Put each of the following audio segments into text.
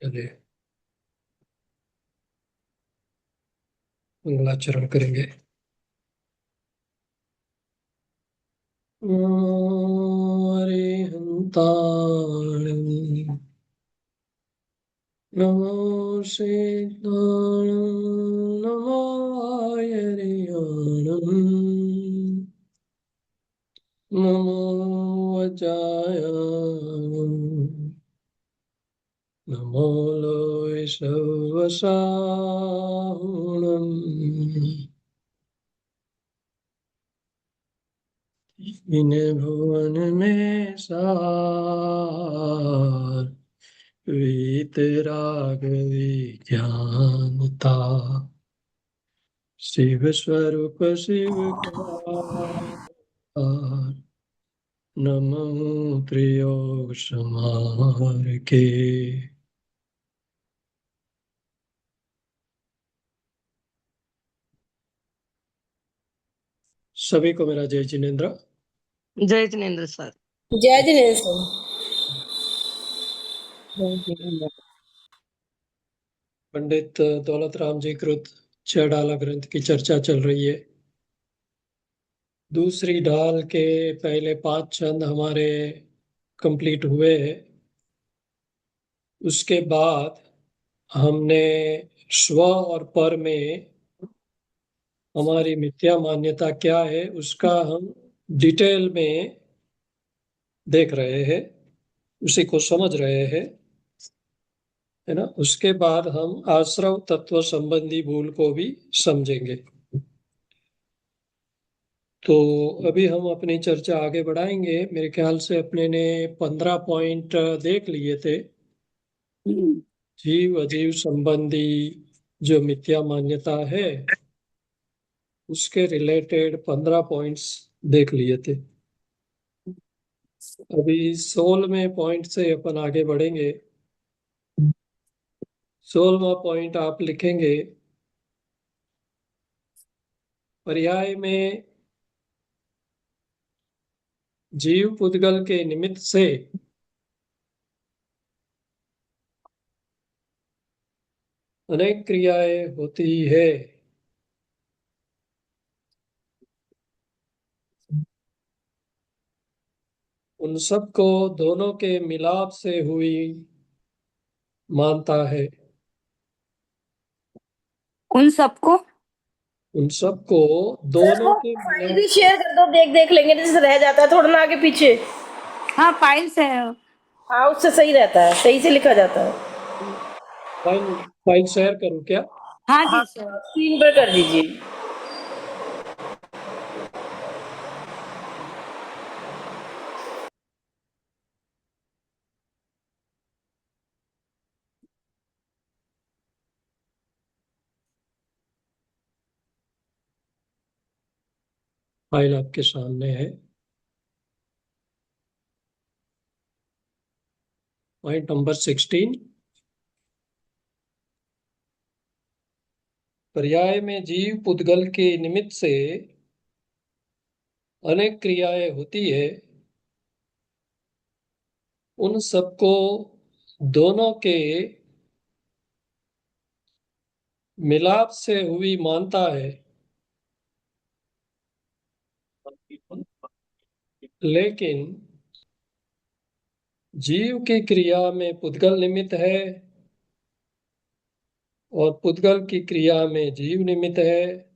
चलिए मंगलाचरण करेंगे। हरिहंताणं नमो श्रीताणं नमो हरियाणं नमो वज्रायाणं नमो लोय सवसाहुणम् इन भुवन में सार वीतराग विज्ञानता शिव स्वरूप शिव का नमो त्रियोग समार के। सभी को मेरा जय जिनेन्द्र। जय जिनेन्द्र सर। जय जिनेन्द्र सर। जय जिनेन्द्र। पंडित दौलत राम जी कृत छह डाला ग्रंथ की चर्चा चल रही है। दूसरी ढाल के पहले 5 छंद हमारे कंप्लीट हुए हैं। उसके बाद हमने स्व और पर में हमारी मिथ्या मान्यता क्या है उसका हम डिटेल में देख रहे हैं, उसी को समझ रहे हैं, है ना। उसके बाद हम आश्रव तत्व संबंधी भूल को भी समझेंगे। तो अभी हम अपनी चर्चा आगे बढ़ाएंगे। मेरे ख्याल से अपने ने 15 पॉइंट देख लिए थे। जीव अजीव संबंधी जो मिथ्या मान्यता है उसके रिलेटेड 15 पॉइंट्स देख लिए थे। अभी 16वें पॉइंट से अपन आगे बढ़ेंगे। 16वां पॉइंट आप लिखेंगे, पर्याय में जीव पुद्गल के निमित्त से अनेक क्रियाएं होती है। उन सब को दोनों के मिलाप से हुई मानता है। उन सबको उन सब को सर दोनों वो के फाइल मिलाप भी से। शेयर कर दो, देख देख लेंगे, जैसे रह जाता है थोड़ा ना आगे पीछे। हाँ फाइल से। हाँ उससे सही रहता है, सही से लिखा जाता है। फाइल फाइल शेयर करूं क्या? हाँ जी हाँ सर। स्क्रीन पर कर दीजिए। फाइल आपके सामने है। पॉइंट नंबर 16, पर्याय में जीव पुद्गल के निमित्त से अनेक क्रियाएं होती है। उन सबको दोनों के मिलाप से हुई मानता है, लेकिन जीव की क्रिया में पुद्गल निमित्त है और पुद्गल की क्रिया में जीव निमित्त है।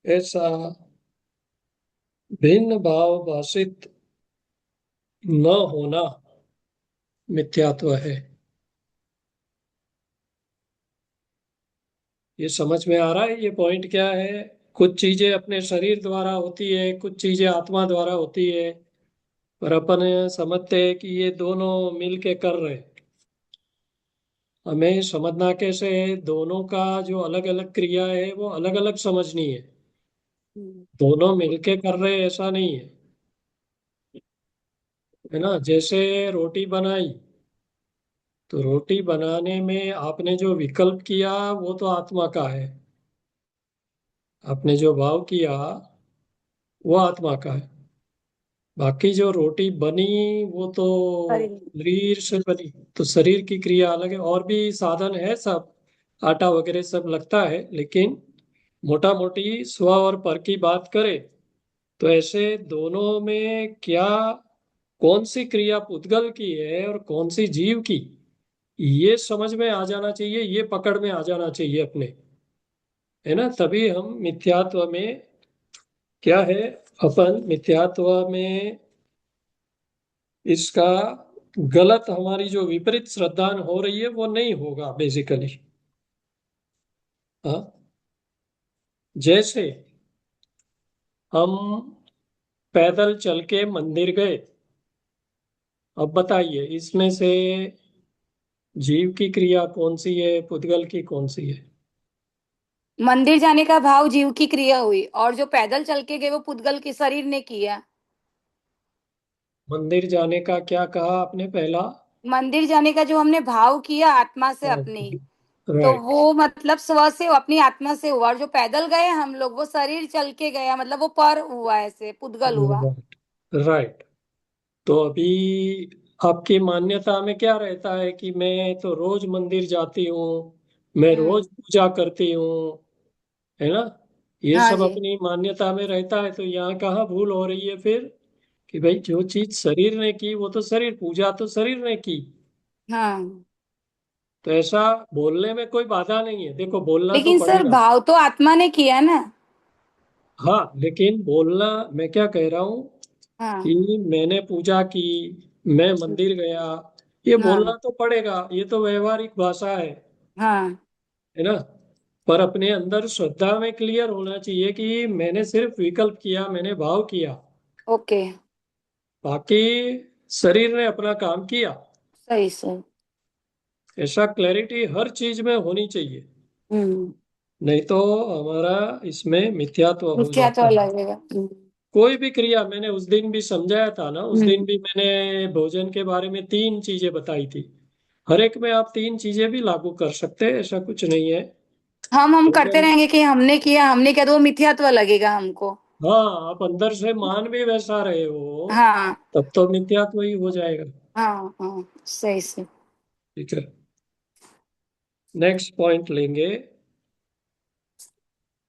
ऐसा भिन्न भाव भाषित न होना मिथ्यात्व है। ये समझ में आ रहा है ये पॉइंट क्या है? कुछ चीजें अपने शरीर द्वारा होती है, कुछ चीजें आत्मा द्वारा होती है, पर अपन समझते हैं कि ये दोनों मिल के कर रहे हैं। हमें समझना कैसे है, दोनों का जो अलग अलग क्रिया है वो अलग अलग समझनी है। दोनों मिलके कर रहे हैं ऐसा नहीं है, है ना। जैसे रोटी बनाई, तो रोटी बनाने में आपने जो विकल्प किया वो तो आत्मा का है। आपने जो भाव किया वो आत्मा का है। बाकी जो रोटी बनी वो तो शरीर से बनी, तो शरीर की क्रिया अलग है। और भी साधन है सब, आटा वगैरह सब लगता है, लेकिन मोटा मोटी स्व और पर की बात करें तो ऐसे दोनों में क्या, कौन सी क्रिया पुद्गल की है और कौन सी जीव की, ये समझ में आ जाना चाहिए, ये पकड़ में आ जाना चाहिए अपने, है ना। तभी हम मिथ्यात्व में क्या है, अपन मिथ्यात्व में इसका गलत, हमारी जो विपरीत श्रद्धा हो रही है वो नहीं होगा बेसिकली। हाँ, जैसे हम पैदल चल के मंदिर गए, अब बताइए इसमें से जीव की क्रिया कौन सी है, पुद्गल की कौन सी है? मंदिर जाने का भाव जीव की क्रिया हुई और जो पैदल चल के गए वो पुद्गल के शरीर ने किया। मंदिर जाने का क्या कहा आपने पहला? मंदिर जाने का जो हमने भाव किया आत्मा से अपनी, तो राइट, वो मतलब स्व से अपनी आत्मा से हुआ, और जो पैदल गए हम लोग वो शरीर चल के गया, मतलब वो पर हुआ, ऐसे पुद्गल हुआ। Right, right. तो अभी आपकी मान्यता में क्या रहता है कि मैं तो रोज मंदिर जाती हूँ, मैं रोज हम्म। पूजा करती हूँ, है ना। ये हाँ सब जी। अपनी मान्यता में रहता है, तो यहाँ कहाँ भूल हो रही है फिर, कि भाई जो चीज शरीर ने की वो तो शरीर, पूजा तो शरीर ने की। हाँ, तो ऐसा बोलने में कोई बाधा नहीं है, देखो बोलना तो लेकिन सर पड़ेगा। भाव तो आत्मा ने किया ना। हाँ, लेकिन बोलना, मैं क्या कह रहा हूँ हाँ। कि मैंने पूजा की, मैं मंदिर गया, ये हाँ। बोलना तो पड़ेगा, ये तो व्यवहारिक भाषा हाँ। है ना। पर अपने अंदर श्रद्धा में क्लियर होना चाहिए कि मैंने सिर्फ विकल्प किया, मैंने भाव किया, ओके। बाकी शरीर ने अपना काम किया। सही सर। ऐसा क्लैरिटी हर चीज में होनी चाहिए, हम्म। नहीं तो हमारा इसमें मिथ्यात्व हो क्या जाता तो है। लगेगा। कोई भी क्रिया, मैंने उस दिन भी समझाया था ना, उस दिन हम्म। भी मैंने भोजन के बारे में तीन चीजें बताई थी। हर एक में आप तीन चीजें भी लागू कर सकते हैं, ऐसा कुछ नहीं है। हम करते भोजन, रहेंगे कि हमने किया तो वो मिथ्यात्व लगेगा हमको। हाँ, आप अंदर से मान भी वैसा रहे हो हाँ। तब तो मिथ्यात्व ही हो जाएगा। हाँ। हाँ, सही से। ठीक है, नेक्स्ट पॉइंट लेंगे।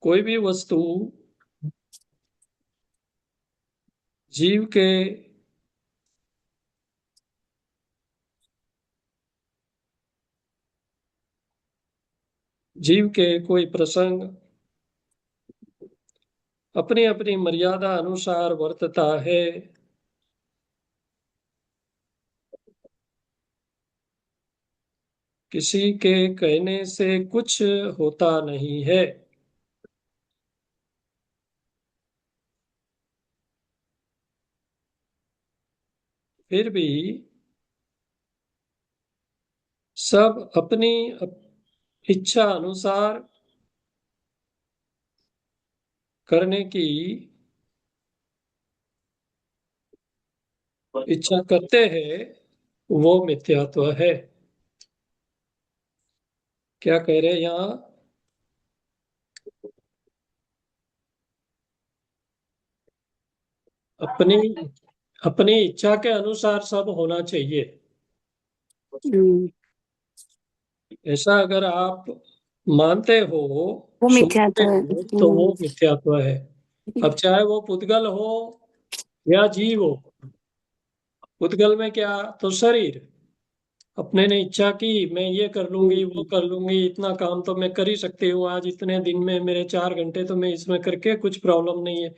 कोई भी वस्तु जीव के जीव के कोई प्रसंग अपनी अपनी मर्यादा अनुसार वर्तता है, किसी के कहने से कुछ होता नहीं है, फिर भी सब अपनी इच्छा अनुसार करने की इच्छा करते हैं, वो मिथ्यात्व है। क्या कह रहे हैं यहाँ? अपनी अपनी इच्छा के अनुसार सब होना चाहिए, हम्म। ऐसा अगर आप मानते हो, वो सोचते मिथ्यात्व है। हो, तो वो मिथ्यात्व है। अब चाहे वो पुद्गल हो या जीव हो, पुद्गल में क्या, तो शरीर अपने ने इच्छा की, मैं ये कर लूंगी वो कर लूंगी, इतना काम तो मैं कर ही सकती हूँ आज, इतने दिन में मेरे 4 घंटे तो मैं इसमें करके कुछ प्रॉब्लम नहीं है।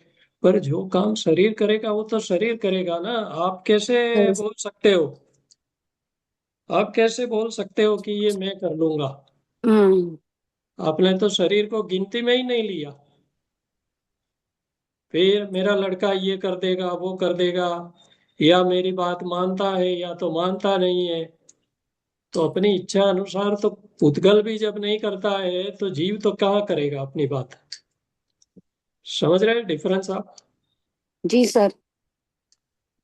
पर जो काम शरीर करेगा वो तो शरीर करेगा ना। आप कैसे बोल सकते हो, आप कैसे बोल सकते हो कि ये मैं कर लूंगा? हम्म। आपने तो शरीर को गिनती में ही नहीं लिया। फिर मेरा लड़का ये कर देगा वो कर देगा, या मेरी बात मानता है या तो मानता नहीं है, तो अपनी इच्छा अनुसार तो पुद्गल भी जब नहीं करता है तो जीव तो कहाँ करेगा अपनी बात? समझ रहे हैं डिफरेंस आप? जी सर।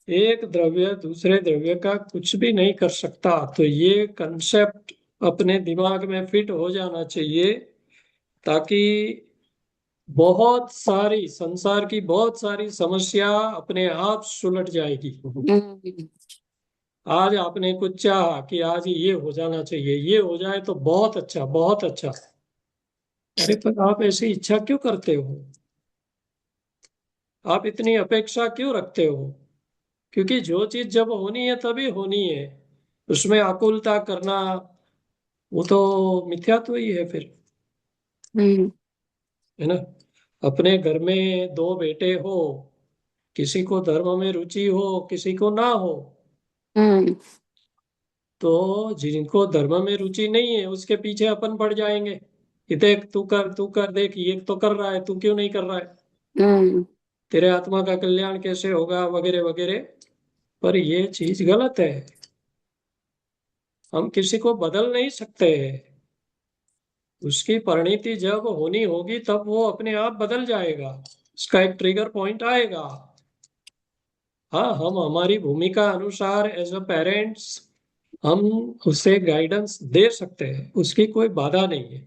एक द्रव्य दूसरे द्रव्य का कुछ भी नहीं कर सकता, तो ये कंसेप्ट अपने दिमाग में फिट हो जाना चाहिए, ताकि बहुत सारी संसार की बहुत सारी समस्या अपने आप सुलट जाएगी। आज आपने कुछ चाहा कि आज ये हो जाना चाहिए, ये हो जाए तो बहुत अच्छा, बहुत अच्छा। अरे पर आप ऐसी इच्छा क्यों करते हो? आप इतनी अपेक्षा क्यों रखते हो? क्योंकि जो चीज जब होनी है तभी होनी है। उसमें आकुलता करना वो तो मिथ्यात्व ही है फिर, है ना। अपने घर में दो बेटे हो, किसी को धर्म में रुचि हो, किसी को ना हो, तो जिनको धर्म में रुचि नहीं है उसके पीछे अपन पड़ जाएंगे कि देख तू कर, देख ये तो कर रहा है, तू क्यों नहीं कर रहा है, तेरे आत्मा का कल्याण कैसे होगा, वगैरह वगैरह। पर ये चीज गलत है। हम किसी को बदल नहीं सकते। उसकी परिणति जब होनी होगी तब वो अपने आप बदल जाएगा। उसका एक ट्रिगर पॉइंट आएगा। हाँ, हम हमारी भूमिका अनुसार एज अ पेरेंट्स हम उसे गाइडेंस दे सकते हैं, उसकी कोई बाधा नहीं है।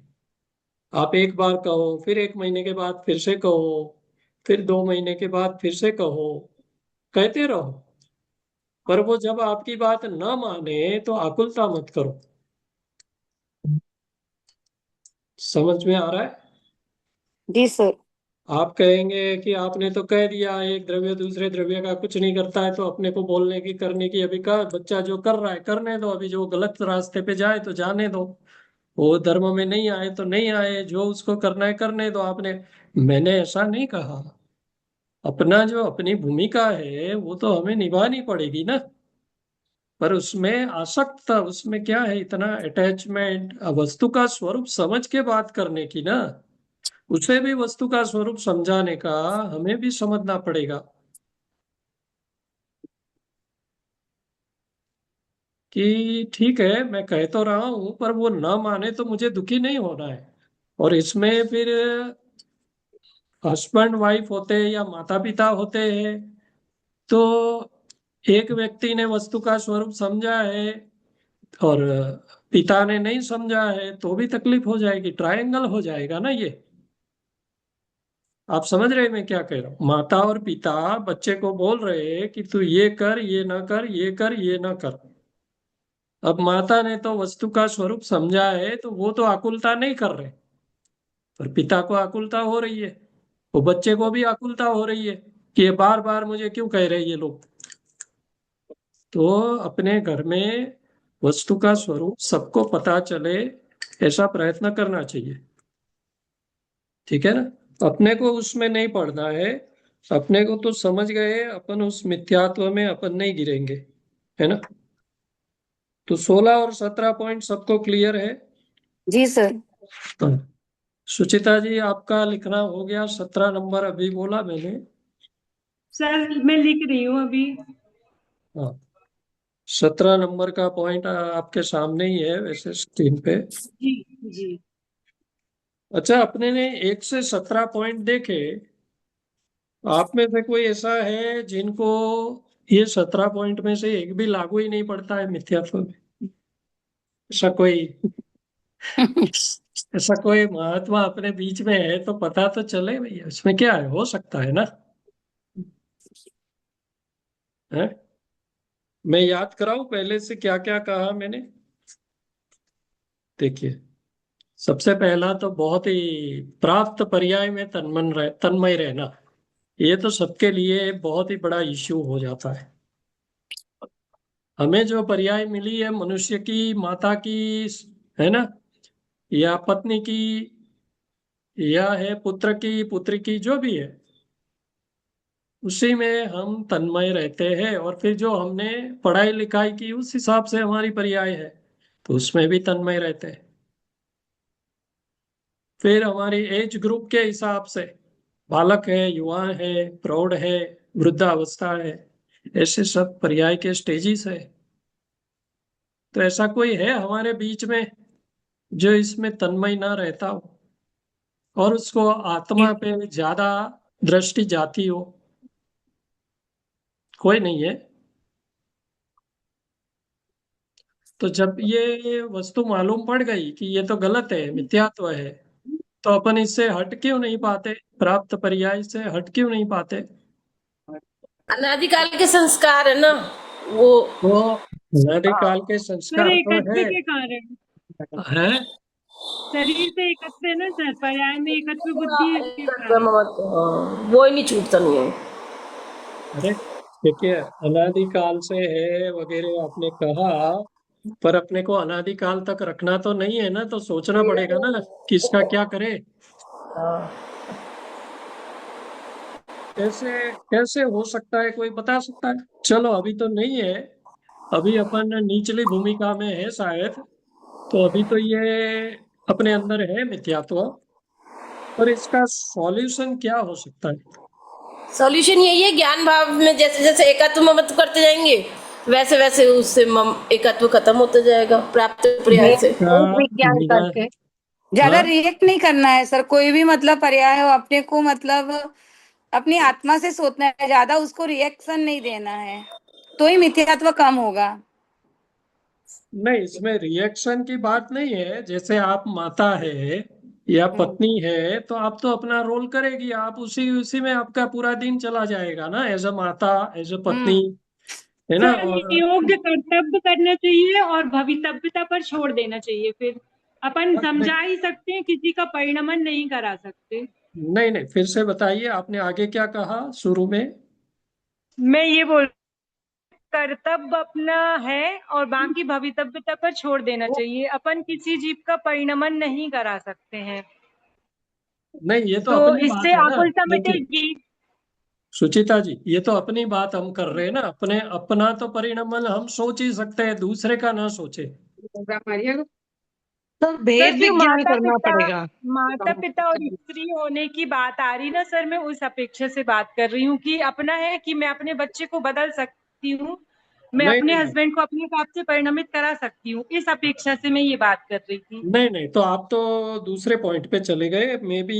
आप एक बार कहो, फिर एक महीने के बाद फिर से कहो, फिर 2 महीने के बाद फिर से कहो, कहते रहो। पर वो जब आपकी बात न माने तो आकुलता मत करो। समझ में आ रहा है? जी सर। आप कहेंगे कि आपने तो कह दिया एक द्रव्य दूसरे द्रव्य का कुछ नहीं करता है, तो अपने को बोलने की करने की अभी कहा, बच्चा जो कर रहा है करने दो, अभी जो गलत रास्ते पे जाए तो जाने दो, वो धर्म में नहीं आए तो नहीं आए, जो उसको करना है करने दो। आपने, मैंने ऐसा नहीं कहा। अपना जो अपनी भूमिका है वो तो हमें निभानी पड़ेगी ना। पर उसमें आसक्त, उसमें क्या है इतना अटैचमेंट? वस्तु का स्वरूप समझ के बात करने की ना। उसे भी वस्तु का स्वरूप समझाने का हमें भी समझना पड़ेगा कि ठीक है मैं कह तो रहा हूं, पर वो ना माने तो मुझे दुखी नहीं होना है। और इसमें फिर हस्बैंड वाइफ होते हैं या माता पिता होते हैं, तो एक व्यक्ति ने वस्तु का स्वरूप समझा है और पिता ने नहीं समझा है तो भी तकलीफ हो जाएगी, ट्रायंगल हो जाएगा ना ये। आप समझ रहे हैं मैं क्या कह रहा हूँ? माता और पिता बच्चे को बोल रहे हैं कि तू ये कर, ये ना कर, ये कर, ये ना कर। अब माता ने तो वस्तु का स्वरूप समझा है तो वो तो आकुलता नहीं कर रहे, पर पिता को आकुलता हो रही है। वो बच्चे को भी आकुलता हो रही है कि ये बार बार मुझे क्यों कह रहे हैं ये लोग। तो अपने घर में वस्तु का स्वरूप सबको पता चले, ऐसा प्रयत्न करना चाहिए। ठीक है ना? अपने को उसमें नहीं पड़ना है। अपने को तो समझ गए अपन, उस मिथ्यात्व में अपन नहीं गिरेंगे, है ना। तो 16 और 17 पॉइंट सबको क्लियर है? जी सर। तो सुचिता जी आपका लिखना हो गया? 17 नंबर अभी बोला मैंने। सर मैं लिख रही हूँ अभी। हाँ, 17 नंबर का पॉइंट आपके सामने ही है वैसे स्क्रीन पे। जी जी। अच्छा, अपने ने 1 से 17 पॉइंट देखे। आप में से कोई ऐसा है जिनको ये 17 पॉइंट में से एक भी लागू ही नहीं पड़ता है मिथ्यात्व में? ऐसा कोई, ऐसा कोई महात्मा अपने बीच में है तो पता तो चले भैया, इसमें क्या है, हो सकता है ना? है? मैं याद कराऊं पहले से क्या क्या कहा मैंने? देखिए, सबसे पहला तो बहुत ही प्राप्त पर्याय में तन्मय रहना, ये तो सबके लिए बहुत ही बड़ा इश्यू हो जाता है। हमें जो पर्याय मिली है मनुष्य की, माता की, है ना, या पत्नी की, या है पुत्र की, पुत्री की, जो भी है, उसी में हम तन्मय रहते हैं। और फिर जो हमने पढ़ाई लिखाई की उस हिसाब से हमारी पर्याय है, तो उसमें भी तन्मय रहते हैं। फिर हमारी एज ग्रुप के हिसाब से, बालक है, युवा है, प्रौढ़ है, वृद्धावस्था है, ऐसे सब पर्याय के स्टेजेस है। तो ऐसा कोई है हमारे बीच में जो इसमें तन्मय ना रहता हो और उसको आत्मा पे ज्यादा दृष्टि जाती हो? कोई नहीं है। तो जब ये वस्तु मालूम पड़ गई कि ये तो गलत है, मिथ्यात्व है, तो अपन इससे हट क्यों नहीं पाते, प्राप्त पर्याय से हट क्यों नहीं पाते? अनादिकाल के संस्कार है ना वो। वो अनादिकाल के सर संस्कार तो एकत्व है। के कारण हैं? शरीर से एकत्व है ना सर, पर्याय में एकत्व बुद्धि के कारण। वो ही नहीं छूटता नहीं है। अरे देखिए, अनादिकाल से है वगैरह आपने कहा, पर अपने को अनादिकाल तक रखना तो नहीं है ना, तो सोचना पड़ेगा ना किसका क्या करे। कैसे कैसे हो सकता है, कोई बता सकता है? चलो अभी तो नहीं है, अभी अपन निचली भूमिका में है शायद, तो अभी तो ये अपने अंदर है मिथ्यात्व, पर इसका सॉल्यूशन क्या हो सकता है? सॉल्यूशन यही है, ज्ञान भाव में जैसे जैसे एकत्व ममत्व करते जाएंगे वैसे वैसे उससे एकत्व खत्म होता जाएगा प्राप्त पर्याय से। का विज्ञान मीना, करके ज्यादा हाँ रिएक्ट नहीं करना है सर, कोई भी मतलब पर्याय हो अपने को मतलब अपनी आत्मा से सोचना है, ज्यादा उसको रिएक्शन नहीं देना है, तो ही मिथ्यात्व कम होगा। नहीं, इसमें रिएक्शन की बात नहीं है। जैसे आप माता है या हम्म पत्नी है, तो आप तो अपना रोल करेगी, आप उसी उसी में आपका पूरा दिन चला जाएगा ना, एज अ माता, एज अ पत्नी, हम्म है ना। सर और योग्य कर्तव्य करना चाहिए और भवितव्यता पर छोड़ देना चाहिए। फिर अपन नहीं समझा ही सकते हैं, किसी का परिणमन नहीं करा सकते। नहीं नहीं, फिर से बताइए, आपने आगे क्या कहा शुरू में? मैं ये बोल, कर्तव्य अपना है और बाकी भवितव्यता पर छोड़ देना चाहिए। अपन किसी जीव का परिणमन नहीं करा सकते हैं, नहीं, ये तो तो अपनी बात इससे है ना। आकुलता देखिए मिटेगी। सुचिता जी, ये तो अपनी बात हम कर रहे हैं ना, अपने अपना तो परिणमन हम सोच ही सकते हैं, दूसरे का ना सोचे। तो सर भेद जो विज्ञान करना पड़ेगा। माता पिता और स्त्री होने की बात आ रही ना सर, मैं उस अपेक्षा से बात कर रही हूँ कि अपना है कि मैं अपने बच्चे को बदल सकती हूँ, मैं नहीं अपने नहीं नहीं हस्बैंड को अपने हिसाब से परिणमित करा सकती हूँ, इस अपेक्षा से मैं ये बात कर रही थी। नहीं नहीं, तो आप तो दूसरे पॉइंट पे चले गए। मे बी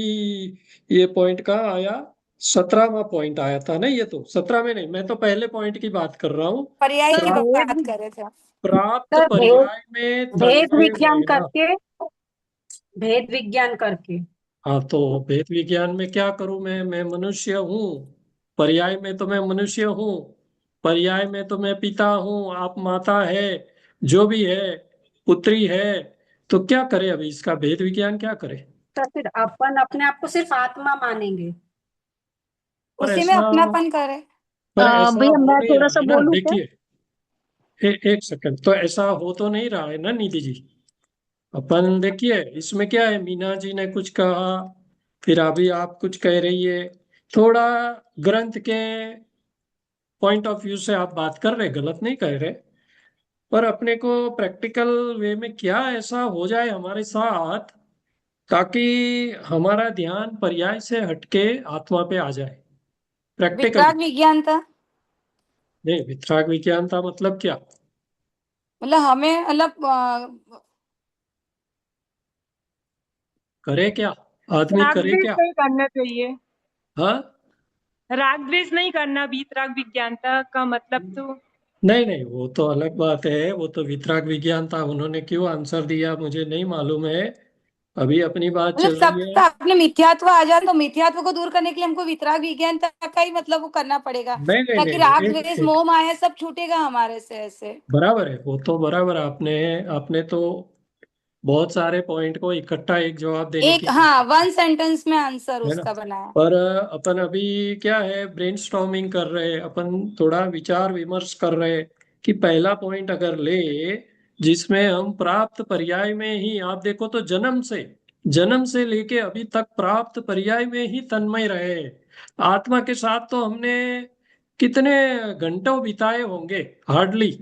ये पॉइंट कहाँ आया, 17वां पॉइंट आया था ना। ये तो 17 में नहीं, मैं तो पहले पॉइंट की बात कर रहा हूँ। पर्याय की प्राप्त बात कर रहे थे। प्राप्त सर भेद पर्याय में भेद तन्मय विज्ञान रहना। करके, भेद विज्ञान करके। हाँ, तो भेद विज्ञान में क्या करूं मैं मनुष्य हूँ, पर्याय में तो मैं मनुष्य हूँ, पर्याय में तो मैं पिता हूँ, आप माता है, जो भी है, पुत्री है, तो क्या करे अभी इसका भेद विज्ञान क्या करे? तो फिर अपन अपने आप को सिर्फ आत्मा मानेंगे। पर उसी में ऐसा अपनापन करे। पर ऐसा भैया हो मैं नहीं थोड़ा रहा सा है ना, बोलूं क्या? देखिए। एक सेकंड, तो ऐसा हो तो नहीं रहा है ना निधि जी। अपन देखिए, इसमें क्या है, मीना जी ने कुछ कहा, फिर अभी आप कुछ कह रही है, थोड़ा ग्रंथ के पॉइंट ऑफ व्यू से आप बात कर रहे, गलत नहीं कह रहे, पर अपने को प्रैक्टिकल वे में क्या ऐसा हो जाए हमारे साथ, ताकि हमारा ध्यान पर्याय से हटके आत्मा पे आ जाए प्रैक्टिकली। वितराग विज्ञान था, नहीं, वितराग विज्ञान था मतलब क्या? मतलब हमें मतलब करे क्या, आदमी राग करे द्वेष क्या? नहीं करना चाहिए। हाँ, राग द्वेष नहीं करना, वीतराग विज्ञानता का मतलब तो। नहीं नहीं, वो तो अलग बात है, वो तो वितराग विज्ञान था, उन्होंने क्यों आंसर दिया मुझे नहीं मालूम है। अभी अपनी बात मतलब चल रही है। सबका अपने मिथ्यात्व आ जाए, तो मिथ्यात्व को दूर करने के लिए हमको वितराग विज्ञान तक का ही मतलब वो करना पड़ेगा, नहीं नहीं ताकि नहीं राग नहीं, द्वेष एक मोह माया सब छूटेगा हमारे से ऐसे। बराबर है, वो तो बराबर है। आपने आपने तो बहुत सारे पॉइंट को इकट्ठा एक जवाब देने की एक हाँ, कोशिश की, वन सेंटेंस में आंसर है ना। उसका बनाया। पर अपन अभी क्या है, ब्रेनस्टॉर्मिंग कर रहे हैं अपन, थोड़ा विचार विमर्श कर रहे हैं कि पहला पॉइंट अगर ले, जिसमें हम प्राप्त पर्याय में ही, आप देखो तो जन्म से लेके अभी तक प्राप्त पर्याय में ही तन्मय रहे हैं। आत्मा के साथ तो हमने कितने घंटों बिताए होंगे, हार्डली।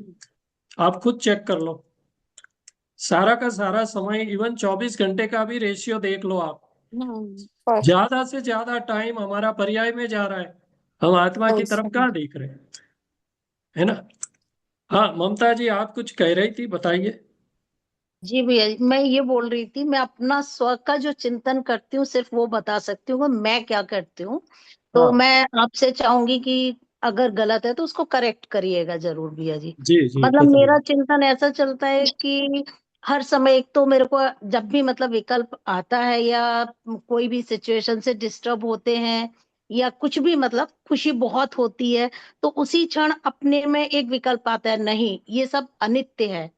आप खुद चेक कर लो, सारा का सारा समय, इवन 24 घंटे का भी रेशियो देख लो आप, फर्स्ट ज्यादा से ज्यादा टाइम हमारा पर्याय में जा रहा है, हम आत्मा की तरफ कहाँ देख रहे हैं, है ना। हाँ ममता जी, आप कुछ कह रही थी, बताइए। जी भैया, मैं ये बोल रही थी, मैं अपना स्व का जो चिंतन करती हूँ सिर्फ वो बता सकती हूँ कि मैं क्या करती हूँ। तो हाँ, मैं आपसे चाहूंगी कि अगर गलत है तो उसको करेक्ट करिएगा जरूर भैया जी। जी जी मतलब बताइए। मेरा चिंतन ऐसा चलता है कि हर समय एक तो मेरे को जब भी मतलब विकल्प आता है या कोई भी सिचुएशन से डिस्टर्ब होते हैं या कुछ भी मतलब खुशी बहुत होती है, तो उसी क्षण अपने में एक विकल्प आता है, नहीं ये सब अनित्य है।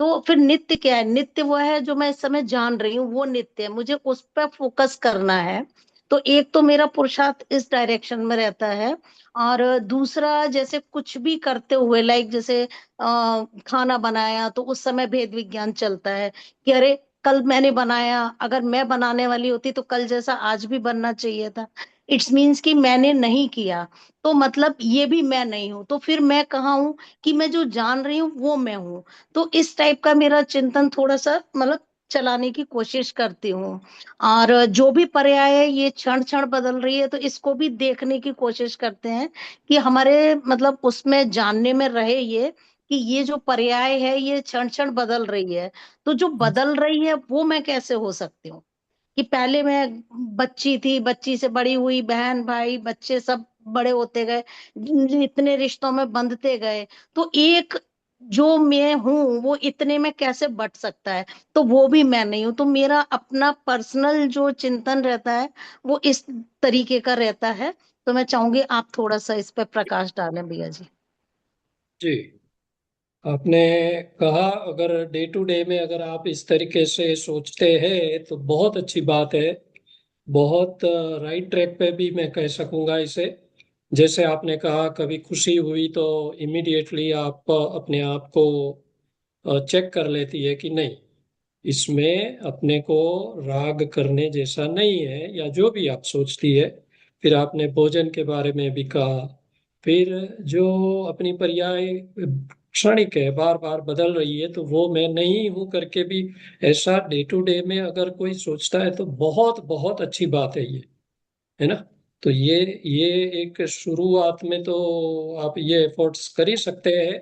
तो फिर नित्य क्या है? नित्य वो है जो मैं इस समय जान रही हूँ, वो नित्य है, मुझे उस पर फोकस करना है। तो एक तो मेरा पुरुषार्थ इस डायरेक्शन में रहता है। और दूसरा, जैसे कुछ भी करते हुए लाइक जैसे खाना बनाया तो उस समय भेद विज्ञान चलता है कि अरे कल मैंने बनाया, अगर मैं बनाने वाली होती तो कल जैसा आज भी बनना चाहिए था। इट्स मीन्स कि मैंने नहीं किया, तो मतलब ये भी मैं नहीं हूं, तो फिर मैं कहाँ हूं? कि मैं जो जान रही हूँ वो मैं हूँ। तो इस टाइप का मेरा चिंतन थोड़ा सा मतलब चलाने की कोशिश करती हूँ। और जो भी पर्याय है ये क्षण क्षण बदल रही है, तो इसको भी देखने की कोशिश करते हैं कि हमारे मतलब उसमें जानने में रहे ये कि ये जो पर्याय है ये क्षण क्षण बदल रही है। तो जो बदल रही है वो मैं कैसे हो सकती हूँ? कि पहले मैं बच्ची थी, बच्ची से बड़ी हुई, बहन भाई बच्चे सब बड़े होते गए, इतने रिश्तों में बंधते गए, तो एक जो मैं हूं वो इतने में कैसे बट सकता है? तो वो भी मैं नहीं हूं। तो मेरा अपना पर्सनल जो चिंतन रहता है वो इस तरीके का रहता है। तो मैं चाहूंगी आप थोड़ा सा इस पे प्रकाश डालें भैया जी। जी, आपने कहा अगर डे टू डे में अगर आप इस तरीके से सोचते हैं तो बहुत अच्छी बात है। बहुत राइट ट्रैक पे भी मैं कह सकूंगा इसे। जैसे आपने कहा कभी खुशी हुई तो इमीडिएटली आप अपने आप को चेक कर लेती है कि नहीं, इसमें अपने को राग करने जैसा नहीं है, या जो भी आप सोचती है। फिर आपने भोजन के बारे में भी कहा। फिर जो अपनी पर्याय क्षणिक है, बार बार बदल रही है, तो वो मैं नहीं हूं करके भी ऐसा डे टू डे में अगर कोई सोचता है तो बहुत बहुत अच्छी बात है ये, है ना। तो ये एक शुरुआत में तो आप ये एफर्ट्स कर ही सकते हैं।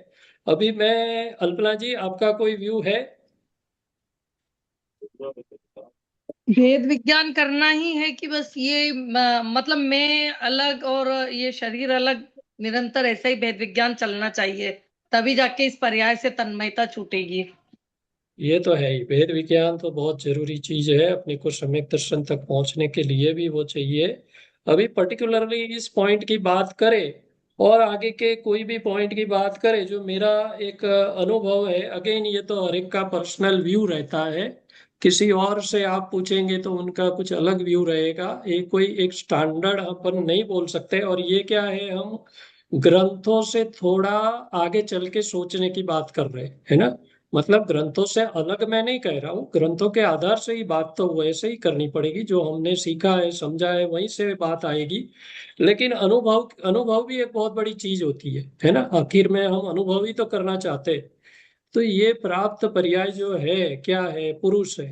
अभी मैं, अल्पना जी, आपका कोई व्यू है? भेद विज्ञान करना ही है कि बस ये मतलब मैं अलग और ये शरीर अलग, निरंतर ऐसा ही भेद विज्ञान चलना चाहिए, तभी जाके इस पर्याय से तन्मयता छूटेगी। ये तो है ही, भेद विज्ञान तो बहुत जरूरी चीज है अपने को सम्यक दर्शन तक पहुंचने के लिए भी वो चाहिए। अभी पर्टिकुलरली इस पॉइंट की बात करें और आगे के कोई भी पॉइंट की बात करें, जो मेरा एक अनुभव है, अगेन ये तो हर एक का पर्सनल व्यू रहता है। किसी और से आप पूछेंगे तो उनका कुछ अलग व्यू रहेगा। ये कोई एक स्टैंडर्ड अपन नहीं बोल सकते। और ये क्या है, हम ग्रंथों से थोड़ा आगे चल के सोचने की बात कर रहे हैं, है ना। मतलब ग्रंथों से अलग मैं नहीं कह रहा हूँ, ग्रंथों के आधार से ही बात तो वैसे ही करनी पड़ेगी, जो हमने सीखा है समझा है वहीं से बात आएगी। लेकिन अनुभव अनुभव भी एक बहुत बड़ी चीज होती है ना। आखिर में हम अनुभव ही तो करना चाहते हैं। तो ये प्राप्त पर्याय जो है क्या है, पुरुष है,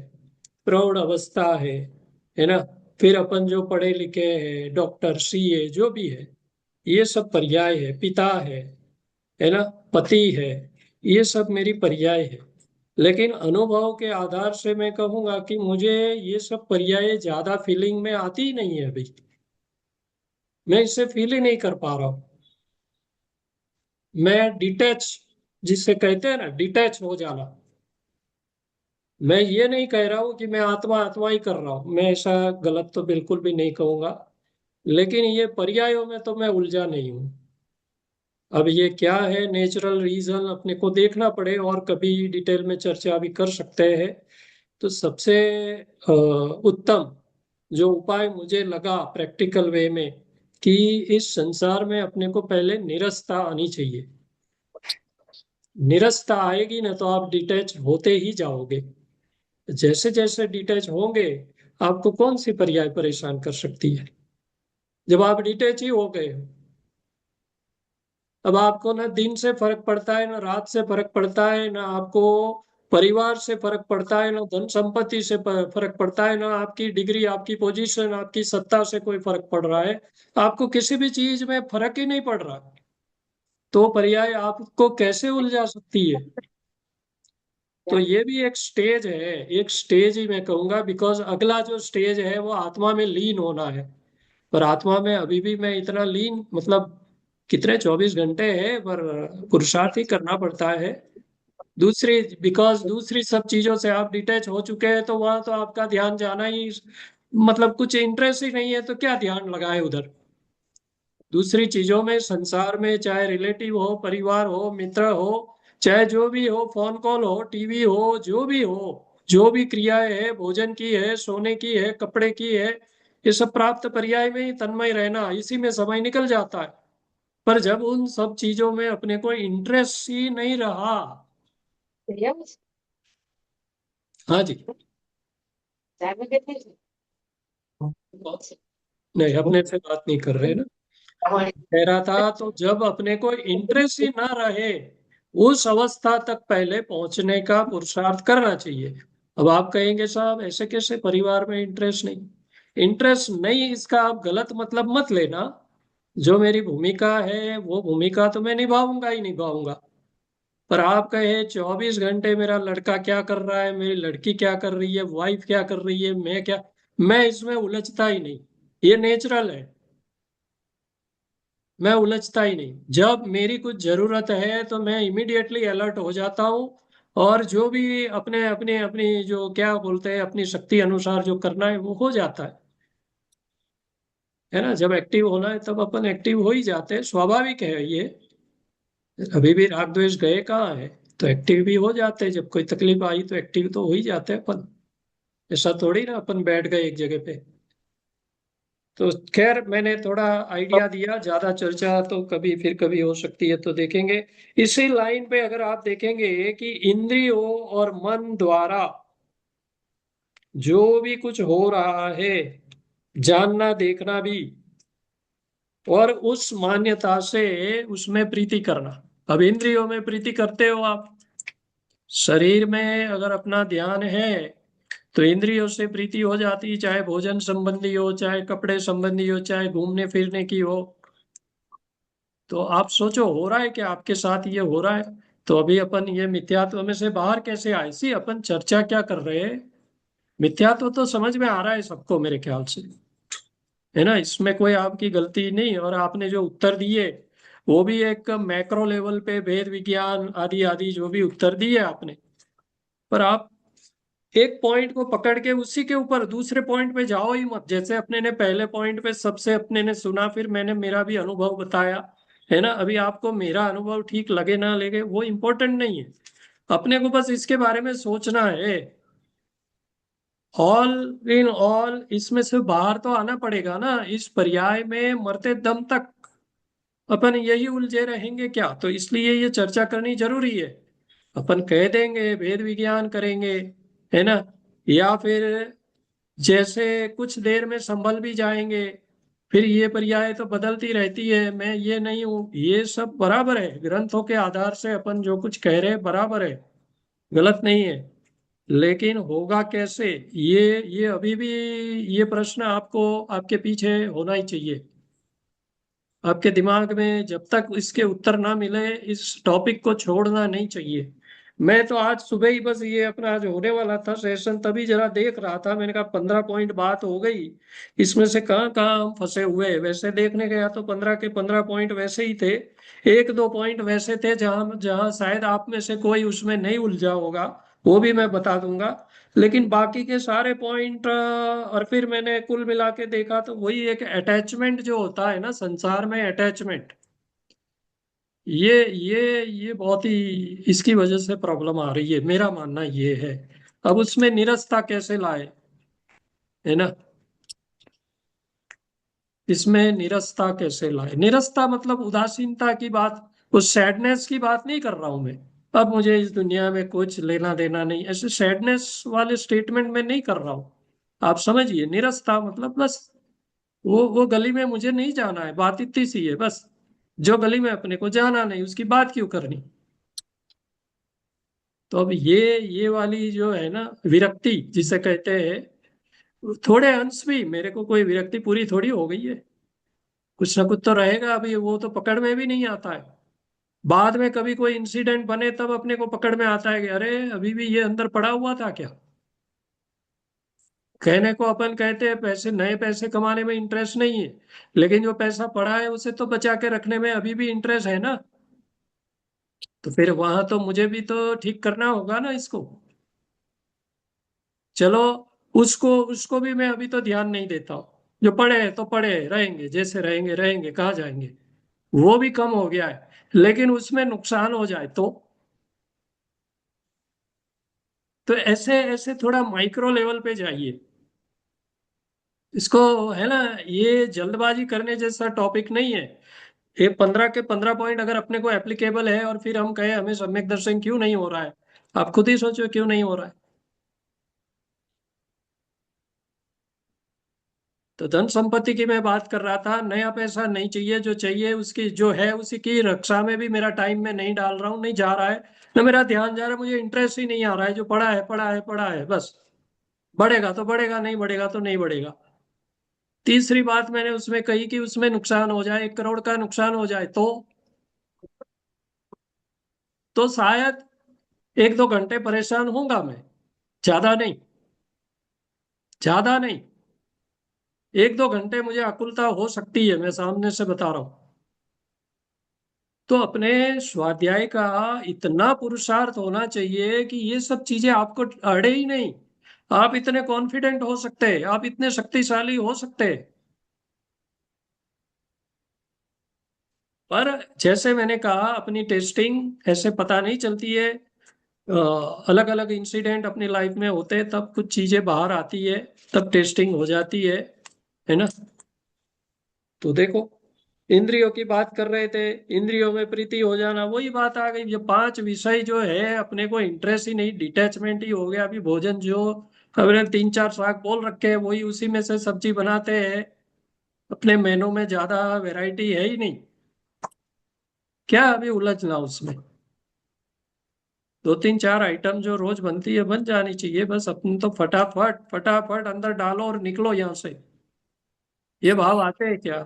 प्रौढ़ अवस्था है ना। फिर अपन जो पढ़े लिखे हैं, डॉक्टर, सीए, जो भी है, ये सब पर्याय है। पिता है ना, पति है, ये सब मेरी पर्याय है। लेकिन अनुभव के आधार से मैं कहूंगा कि मुझे ये सब पर्याय ज्यादा फीलिंग में आती ही नहीं है अभी। मैं इससे फील ही नहीं कर पा रहा हूँ। मैं डिटैच, जिससे कहते हैं ना डिटैच हो जाना, मैं ये नहीं कह रहा हूँ कि मैं आत्मा आत्मा ही कर रहा हूँ, मैं ऐसा गलत तो बिल्कुल भी नहीं कहूंगा। लेकिन ये पर्यायों में तो मैं उलझा नहीं हूँ। अब ये क्या है नेचुरल रीजन अपने को देखना पड़े, और कभी डिटेल में चर्चा भी कर सकते हैं। तो सबसे उत्तम जो उपाय मुझे लगा प्रैक्टिकल वे में, कि इस संसार में अपने को पहले निरस्ता आनी चाहिए। निरस्ता आएगी ना तो आप डिटैच होते ही जाओगे। जैसे जैसे डिटैच होंगे, आपको कौन सी पर्याय परेशान कर सकती है जब आप डिटैच ही हो गए हो। अब आपको ना दिन से फर्क पड़ता है, ना रात से फर्क पड़ता है, ना आपको परिवार से फर्क पड़ता है, ना धन संपत्ति से फर्क पड़ता है, ना आपकी डिग्री, आपकी पोजीशन, आपकी सत्ता से कोई फर्क पड़ रहा है। आपको किसी भी चीज में फर्क ही नहीं पड़ रहा, तो पर्याय आपको कैसे उलझा सकती है। तो ये भी एक स्टेज है, एक स्टेज ही मैं कहूंगा, बिकॉज अगला जो स्टेज है वो आत्मा में लीन होना है। पर आत्मा में अभी भी मैं इतना लीन, मतलब कितने 24 घंटे है, पर पुरुषार्थ ही करना पड़ता है। बिकॉज दूसरी सब चीजों से आप डिटैच हो चुके हैं, तो वहां तो आपका ध्यान जाना ही, मतलब कुछ इंटरेस्ट ही नहीं है तो क्या ध्यान लगाए उधर। दूसरी चीजों में, संसार में, चाहे रिलेटिव हो, परिवार हो, मित्र हो, चाहे जो भी हो, फोन कॉल हो, टीवी हो, जो भी हो, जो भी क्रियाएं है, भोजन की है, सोने की है, कपड़े की है, ये सब प्राप्त पर्याय में ही तन्मय रहना, इसी में समय निकल जाता है। पर जब उन सब चीजों में अपने को इंटरेस्ट ही नहीं रहा। हाँ जी। नहीं, अपने से बात नहीं कर रहे ना। कह रहा था, तो जब अपने को इंटरेस्ट ही ना रहे, उस अवस्था तक पहले पहुंचने का पुरुषार्थ करना चाहिए। अब आप कहेंगे साहब ऐसे कैसे, परिवार में इंटरेस्ट नहीं, इंटरेस्ट नहीं, इसका आप गलत मतलब मत लेना। जो मेरी भूमिका है वो भूमिका तो मैं निभाऊंगा ही निभाऊंगा। पर आप कहे 24 घंटे मेरा लड़का क्या कर रहा है, मेरी लड़की क्या कर रही है, वाइफ क्या कर रही है, मैं क्या, मैं इसमें उलझता ही नहीं। ये नेचुरल है, मैं उलझता ही नहीं। जब मेरी कुछ जरूरत है तो मैं इमीडिएटली अलर्ट हो जाता हूँ, और जो भी अपने अपने अपनी जो क्या बोलते हैं, अपनी शक्ति अनुसार जो करना है वो हो जाता है ना। जब एक्टिव होना है तब अपन एक्टिव हो ही जाते हैं, स्वाभाविक है ये। अभी भी राग द्वेष गए कहाँ है, तो एक्टिव भी हो जाते हैं। जब कोई तकलीफ आई तो एक्टिव तो हो ही जाते हैं अपन। ऐसा थोड़ी ना अपन बैठ गए एक जगह पे। तो खैर, मैंने थोड़ा आइडिया दिया, ज्यादा चर्चा तो कभी फिर कभी हो सकती है, तो देखेंगे। इसी लाइन पे अगर आप देखेंगे कि इंद्रियों और मन द्वारा जो भी कुछ हो रहा है, जानना देखना भी, और उस मान्यता से उसमें प्रीति करना। अब इंद्रियों में प्रीति करते हो आप, शरीर में अगर अपना ध्यान है तो इंद्रियों से प्रीति हो जाती है, चाहे भोजन संबंधी हो, चाहे कपड़े संबंधी हो, चाहे घूमने फिरने की हो। तो आप सोचो हो रहा है कि आपके साथ ये हो रहा है। तो अभी अपन ये मिथ्यात्व में से बाहर कैसे आए, सी अपन चर्चा क्या कर रहे हैं। मिथ्यात्व तो समझ में आ रहा है सबको मेरे ख्याल से, है ना। इसमें कोई आपकी गलती नहीं। और आपने जो उत्तर दिए वो भी एक मैक्रो लेवल पे, भेद विज्ञान आदि आदि जो भी उत्तर दिए आपने। पर आप एक पॉइंट को पकड़ के उसी के ऊपर दूसरे पॉइंट पे जाओ ही मत। जैसे अपने ने पहले पॉइंट पे सबसे अपने ने सुना, फिर मैंने मेरा भी अनुभव बताया, है ना। अभी आपको मेरा अनुभव ठीक लगे ना लगे वो इम्पोर्टेंट नहीं है। अपने को बस इसके बारे में सोचना है। ऑल इन ऑल, इसमें से बाहर तो आना पड़ेगा ना। इस पर्याय में मरते दम तक अपन यही उलझे रहेंगे क्या, तो इसलिए ये चर्चा करनी जरूरी है। अपन कह देंगे भेद विज्ञान करेंगे, है ना, या फिर जैसे कुछ देर में संभल भी जाएंगे, फिर ये पर्याय तो बदलती रहती है, मैं ये नहीं हूं, ये सब बराबर है। ग्रंथों के आधार से अपन जो कुछ कह रहे हैं बराबर है, गलत नहीं है। लेकिन होगा कैसे, ये अभी भी ये प्रश्न आपको आपके पीछे होना ही चाहिए, आपके दिमाग में। जब तक इसके उत्तर ना मिले इस टॉपिक को छोड़ना नहीं चाहिए। मैं तो आज सुबह ही बस ये अपना जो होने वाला था सेशन, तभी जरा देख रहा था, मैंने कहा 15 पॉइंट बात हो गई, इसमें से कहाँ कहाँ हम फंसे हुए हैं। वैसे देखने गया तो 15 के 15 पॉइंट वैसे ही थे। एक दो पॉइंट वैसे थे जहां जहां शायद आप में से कोई उसमें नहीं उलझा होगा, वो भी मैं बता दूंगा। लेकिन बाकी के सारे पॉइंट, और फिर मैंने कुल मिला के देखा तो वही एक अटैचमेंट जो होता है ना संसार में, अटैचमेंट, ये बहुत ही इसकी वजह से प्रॉब्लम आ रही है, मेरा मानना ये है। अब उसमें निरस्ता कैसे लाए, है ना, इसमें निरस्ता कैसे लाए। निरस्ता मतलब उदासीनता की बात, उस सैडनेस की बात नहीं कर रहा हूं मैं। अब मुझे इस दुनिया में कुछ लेना देना नहीं, ऐसे सैडनेस वाले स्टेटमेंट में नहीं कर रहा हूं। आप समझिए, निरस्ता मतलब बस वो गली में मुझे नहीं जाना है, बात इतनी सी है बस। जो गली में अपने को जाना नहीं उसकी बात क्यों करनी। तो अब ये वाली जो है ना विरक्ति जिसे कहते हैं, थोड़े अंश भी, मेरे को कोई विरक्ति पूरी थोड़ी हो गई है, कुछ ना कुछ तो रहेगा। अभी वो तो पकड़ में भी नहीं आता है। बाद में कभी कोई इंसिडेंट बने तब अपने को पकड़ में आता है कि अरे अभी भी ये अंदर पड़ा हुआ था क्या। कहने को अपन कहते हैं पैसे, नए पैसे कमाने में इंटरेस्ट नहीं है, लेकिन जो पैसा पड़ा है उसे तो बचा के रखने में अभी भी इंटरेस्ट है ना। तो फिर वहां तो मुझे भी तो ठीक करना होगा ना इसको। चलो, उसको उसको भी मैं अभी तो ध्यान नहीं देता हूँ। जो पढ़े हैं तो पढ़े रहेंगे, जैसे रहेंगे रहेंगे, कहाँ जाएंगे। वो भी कम हो गया है, लेकिन उसमें नुकसान हो जाए तो ऐसे ऐसे थोड़ा माइक्रो लेवल पे जाइए इसको, है ना। ये जल्दबाजी करने जैसा टॉपिक नहीं है। ये 15 के 15 पॉइंट अगर अपने को एप्लीकेबल है और फिर हम कहें हमें सम्यक दर्शन क्यों नहीं हो रहा है, आप खुद ही सोचो क्यों नहीं हो रहा है। तो धन संपत्ति की मैं बात कर रहा था, नया पैसा नहीं चाहिए, जो चाहिए उसकी जो है उसी की रक्षा में भी मेरा टाइम मैं नहीं डाल रहा हूँ, नहीं जा रहा है, ना मेरा ध्यान जा रहा है, मुझे इंटरेस्ट ही नहीं आ रहा है। जो पढ़ा है पढ़ा है पढ़ा है बस। बढ़ेगा तो बढ़ेगा, नहीं बढ़ेगा तो नहीं बढ़ेगा। तीसरी बात मैंने उसमें कही कि उसमें नुकसान हो जाए, 1 करोड़ का नुकसान हो जाए तो शायद 1-2 घंटे परेशान होऊंगा मैं, ज्यादा नहीं, ज्यादा नहीं। 1-2 घंटे मुझे आकुलता हो सकती है, मैं सामने से बता रहा हूं। तो अपने स्वाध्याय का इतना पुरुषार्थ होना चाहिए कि ये सब चीजें आपको अड़े ही नहीं। आप इतने कॉन्फिडेंट हो सकते हैं, आप इतने शक्तिशाली हो सकते हैं। पर जैसे मैंने कहा, अपनी टेस्टिंग ऐसे पता नहीं चलती है। अलग अलग इंसिडेंट अपनी लाइफ में होते हैं, तब कुछ चीजें बाहर आती है, तब टेस्टिंग हो जाती है ना। तो देखो, इंद्रियों की बात कर रहे थे, इंद्रियों में प्रीति हो जाना, वही बात आ गई। ये 5 विषय जो है अपने को इंटरेस्ट ही नहीं, डिटैचमेंट ही हो गया। अभी भोजन जो हमने 3-4 साग बोल रखे हैं, वही उसी में से सब्जी बनाते हैं। अपने मेनू में ज्यादा वैरायटी है ही नहीं। क्या अभी उलझना उसमें। 2-3-4 आइटम जो रोज बनती है बन जानी चाहिए, बस अपन तो फटाफट फटाफट अंदर डालो और निकलो यहाँ से। ये भाव आते हैं क्या,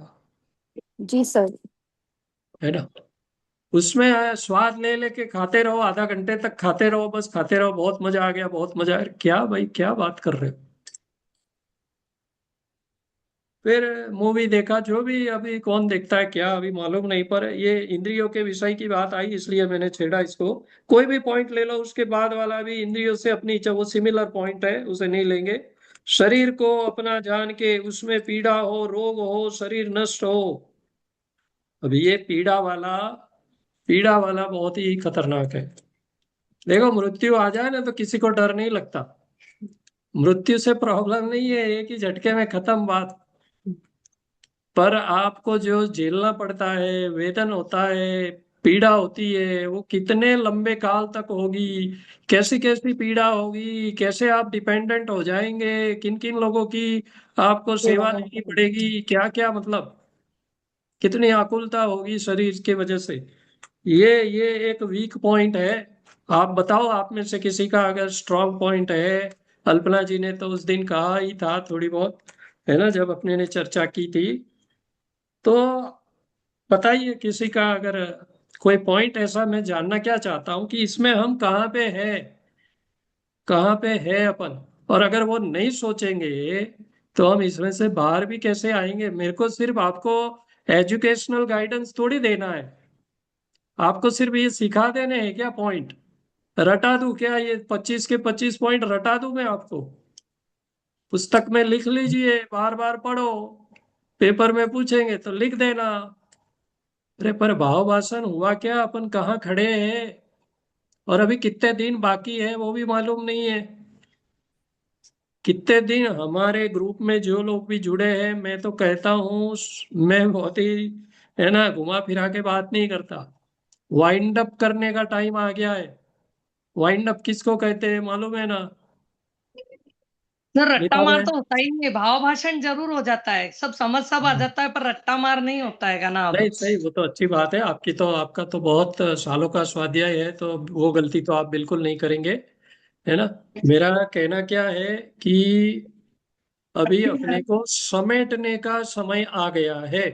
जी सर। है ना। उसमें स्वाद ले लेके खाते रहो, आधा घंटे तक खाते रहो, बस खाते रहो, बहुत मजा आ गया, बहुत मजा आया। क्या भाई, क्या बात कर रहे हो। फिर मूवी देखा, जो भी, अभी कौन देखता है क्या अभी मालूम नहीं, पर ये इंद्रियों के विषय की बात आई इसलिए मैंने छेड़ा इसको। कोई भी पॉइंट ले लो, उसके बाद वाला भी इंद्रियों से अपनी इच्छा, वो सिमिलर पॉइंट है, उसे नहीं लेंगे। शरीर को अपना जान के उसमें पीड़ा हो, रोग हो, शरीर नष्ट हो। अभी ये पीड़ा वाला बहुत ही खतरनाक है। देखो, मृत्यु आ जाए ना तो किसी को डर नहीं लगता। मृत्यु से प्रॉब्लम नहीं है, एक ही झटके में खत्म बात। पर आपको जो झेलना पड़ता है, वेदन होता है, पीड़ा होती है, वो कितने लंबे काल तक होगी, कैसी कैसी पीड़ा होगी, कैसे आप डिपेंडेंट हो जाएंगे, किन किन लोगों की आपको सेवा लेनी पड़ेगी, क्या क्या, मतलब कितनी आकुलता होगी शरीर की वजह से। ये एक वीक पॉइंट है। आप बताओ, आप में से किसी का अगर स्ट्रांग पॉइंट है। अल्पना जी ने तो उस दिन कहा ही था थोड़ी बहुत, है ना, जब अपने ने चर्चा की थी। तो बताइए किसी का अगर कोई पॉइंट ऐसा। मैं जानना क्या चाहता हूँ कि इसमें हम कहाँ पे है, कहाँ पे है अपन। और अगर वो नहीं सोचेंगे तो हम इसमें से बाहर भी कैसे आएंगे। मेरे को सिर्फ आपको एजुकेशनल गाइडेंस थोड़ी देना है। आपको सिर्फ ये सिखा देने हैं क्या पॉइंट, रटा दूं क्या ये 25 के 25 पॉइंट रटा दूं मैं आपको। पुस्तक में लिख लीजिए, बार बार पढ़ो, पेपर में पूछेंगे तो लिख देना। अरे पर भाव भाषण हुआ क्या, अपन कहाँ खड़े हैं और अभी कितने दिन बाकी है वो भी मालूम नहीं है। कितने दिन हमारे ग्रुप में जो लोग भी जुड़े हैं, मैं तो कहता हूँ, मैं बहुत ही, है ना, घुमा फिरा के बात नहीं करता। वाइंड अप करने का टाइम आ गया है। वाइंड अप किसको कहते हैं मालूम है ना। सर रट्टा लिखा हुआ मार है। तो होता ही नहीं है, भाव भाषण जरूर हो जाता है, सब समझ सब आ जाता है, पर रट्टा मार नहीं होता है ना अब। नहीं सही, वो तो अच्छी बात है आपकी, तो आपका तो बहुत सालों का स्वाध्याय है, तो वो गलती तो आप बिल्कुल नहीं करेंगे, है ना। मेरा कहना क्या है कि अभी अपने को समेटने का समय आ गया है।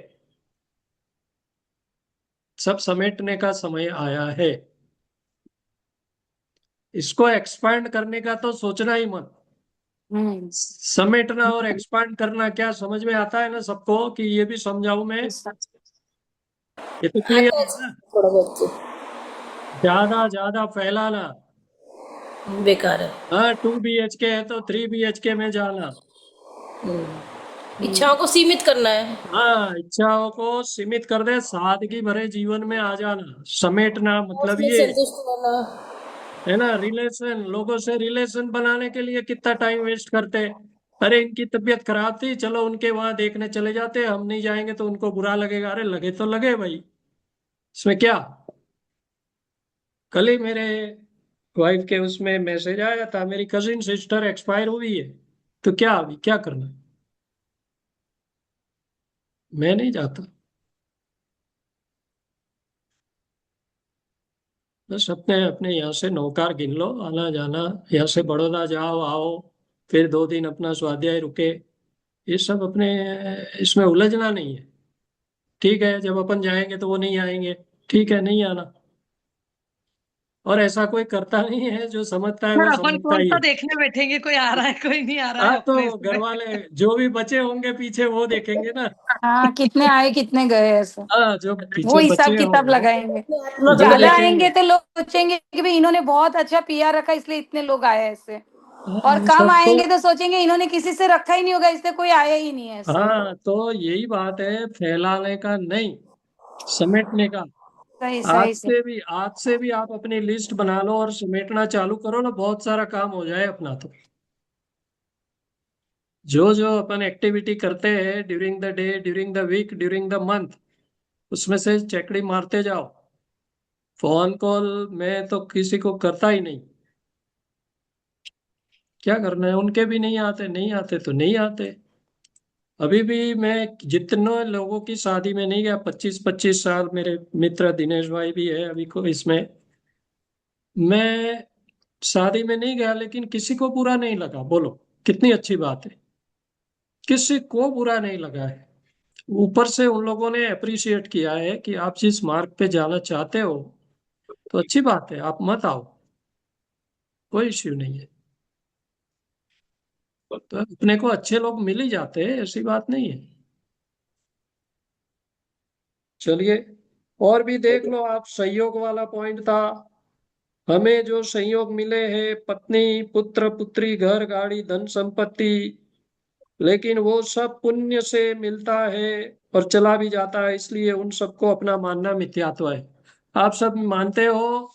सब समेटने का समय आया है। इसको एक्सपांड करने का तो सोचना ही मत। समेटना और एक्सपांड करना क्या समझ में आता है ना सबको, कि ये भी समझाऊं मैं। ये तो क्लियर आता है है ना। थोड़ा बहुत तो। ज्यादा ज्यादा फैलाना। बेकार है। हाँ, 2 BHK है तो 3 BHK में जाना। इच्छाओं को सीमित करना है। हाँ, इच्छाओं को सीमित कर दे, सादगी भरे जीवन में आ जाना, समेटना, मतलब उसमें ये संतुष्ट रहना। है ना। रिलेशन, लोगों से रिलेशन बनाने के लिए कितना टाइम वेस्ट करते हैं। अरे इनकी तबीयत खराब थी, चलो उनके वहां देखने चले जाते, हम नहीं जाएंगे तो उनको बुरा लगेगा। अरे लगे तो लगे भाई, इसमें क्या। कल ही मेरे वाइफ के उसमें मैसेज आया था, मेरी कजिन सिस्टर एक्सपायर हुई है, तो क्या अभी क्या करना। मैं नहीं जाता। बस अपने अपने यहाँ से नौकार गिन लो, आना जाना, यहाँ से बड़ौदा जाओ आओ, फिर 2 दिन अपना स्वाध्याय रुके, ये सब अपने, इसमें उलझना नहीं है। ठीक है, जब अपन जाएंगे तो वो नहीं आएंगे, ठीक है, नहीं आना। और ऐसा कोई करता नहीं है, जो समझता है सर वो अपन समझता कौन ही सा है। देखने बैठेंगे, कोई आ रहा है कोई नहीं आ रहा है हाँ, अपने तो घर इसमें। वाले जो भी बचे होंगे पीछे वो देखेंगे ना। हाँ, कितने आए कितने गए ऐसे, हाँ, जो वो पीछे हिसाब बचे किताब होंगे लगाएंगे। अपने आत्मा का वो ज्यादा कल्याण। देखेंगे। आएंगे तो लोग सोचेंगे कि भाई इन्होंने बहुत अच्छा पीआर रखा इसलिए इतने लोग आए ऐसे, और हाँ, कम सबको। आएंगे तो सोचेंगे इन्होंने किसी से रखा ही नहीं होगा इसलिए कोई आया ही नहीं है ऐसे। हाँ, तो यही बात है, फैलाने का नहीं, समेटने का। सही आज सही से। से भी आज से भी आप अपनी लिस्ट बना लो और समेटना चालू करो ना, बहुत सारा काम हो जाए अपना तो। जो जो अपन एक्टिविटी करते हैं during the day, during the week, during the month, उसमें से चेकड़ी मारते जाओ। फोन कॉल मैं तो किसी को करता ही नहीं। क्या करना है, उनके भी नहीं आते, नहीं आते तो नहीं आते। अभी भी मैं जितने लोगों की शादी में नहीं गया, 25-25 साल, मेरे मित्र दिनेश भाई भी है अभी को इसमें, मैं शादी में नहीं गया लेकिन किसी को बुरा नहीं लगा। बोलो कितनी अच्छी बात है, किसी को बुरा नहीं लगा है। ऊपर से उन लोगों ने अप्रिशिएट किया है कि आप जिस मार्ग पे जाना चाहते हो तो अच्छी बात है, आप मत आओ, कोई इश्यू नहीं है। तो अपने को अच्छे लोग मिल ही जाते हैं, ऐसी बात नहीं है। चलिए, और भी देख लो आप, संयोग वाला पॉइंट था। हमें जो संयोग मिले हैं, पत्नी पुत्र पुत्री घर गाड़ी धन संपत्ति, लेकिन वो सब पुण्य से मिलता है और चला भी जाता है, इसलिए उन सबको अपना मानना मिथ्यात्व है। आप सब मानते हो?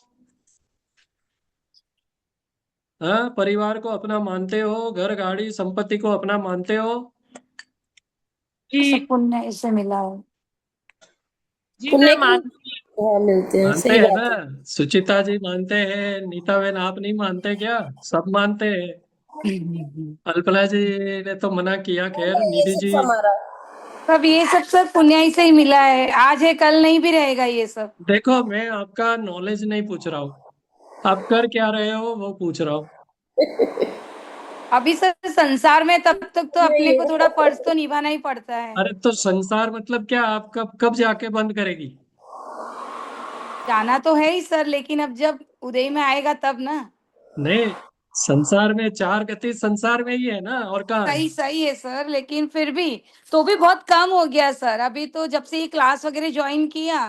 हाँ, परिवार को अपना मानते हो, घर गाड़ी संपत्ति को अपना मानते हो? जी सब पुण्य इससे मिला है। जी पुण्य सर की। मान। हाँ, मिलते हैं, मानते सही हैं ना। बात है। सुचिता जी मानते हैं, नीता बहन आप नहीं मानते क्या? सब मानते हैं। अल्पना जी ने तो मना किया, खैर ये निधि जी। सब हमारा। सब ये सब पुण्य ही से ही मिला है, आज है कल नहीं भी रहेगा ये सब। देखो, मैं आपका नॉलेज नहीं पूछ रहा हूँ, आप कर क्या रहे हो वो पूछ रहा हूँ। अभी सर संसार में तब तक तो नहीं अपने को थोड़ा है। फर्ज तो निभाना ही पड़ता है। अरे तो संसार मतलब क्या, आप कब कब जाके बंद करेगी? जाना तो है ही सर, लेकिन अब जब उदय में आएगा तब ना। नहीं, संसार में 4 गति संसार में ही है ना, और कहाँ है? सही सही है सर, लेकिन फिर भी तो भी बहुत कम हो गया सर। अभी तो जब से ये क्लास वगैरह ज्वाइन किया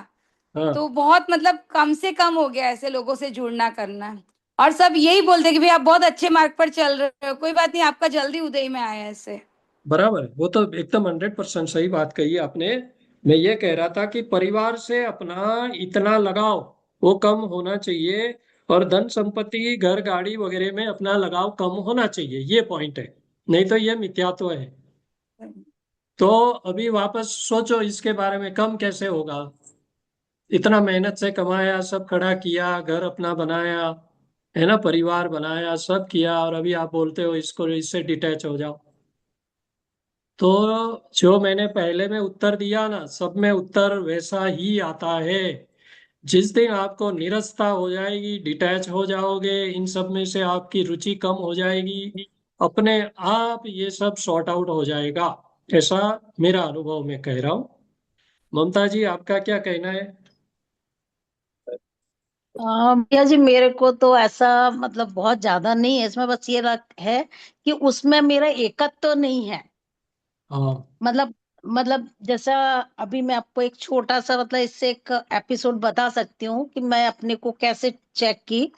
हाँ, तो बहुत मतलब कम से कम हो गया ऐसे लोगों से जुड़ना करना। और सब यही बोलते कि भाई आप बहुत अच्छे मार्ग पर चल रहे हो, कोई बात नहीं, आपका जल्दी उदय में आया ऐसे। बराबर है, वो तो एकदम 100% सही बात कही आपने। मैं ये कह रहा था कि परिवार से अपना इतना लगाव वो कम होना चाहिए, और धन संपत्ति घर गाड़ी वगैरह में अपना लगाव कम होना चाहिए, ये पॉइंट है। नहीं तो ये मिथ्यात्व है। तो अभी वापस सोचो इसके बारे में, कम कैसे होगा? इतना मेहनत से कमाया, सब खड़ा किया, घर अपना बनाया, है ना, परिवार बनाया, सब किया, और अभी आप बोलते हो इसको, इससे डिटैच हो जाओ। तो जो मैंने पहले में उत्तर दिया ना, सब में उत्तर वैसा ही आता है। जिस दिन आपको निरस्ता हो जाएगी, डिटैच हो जाओगे, इन सब में से आपकी रुचि कम हो जाएगी, अपने आप ये सब सॉर्ट आउट हो जाएगा। ऐसा मेरा अनुभव मैं कह रहा हूँ। ममता जी, आपका क्या कहना है? भैया जी मेरे को तो ऐसा मतलब बहुत ज्यादा नहीं है इसमें, बस ये है कि उसमें मेरा एकत्व तो नहीं है। हाँ, मतलब मतलब जैसा अभी मैं आपको एक छोटा सा मतलब इससे एक एपिसोड बता सकती हूँ कि मैं अपने को कैसे चेक की।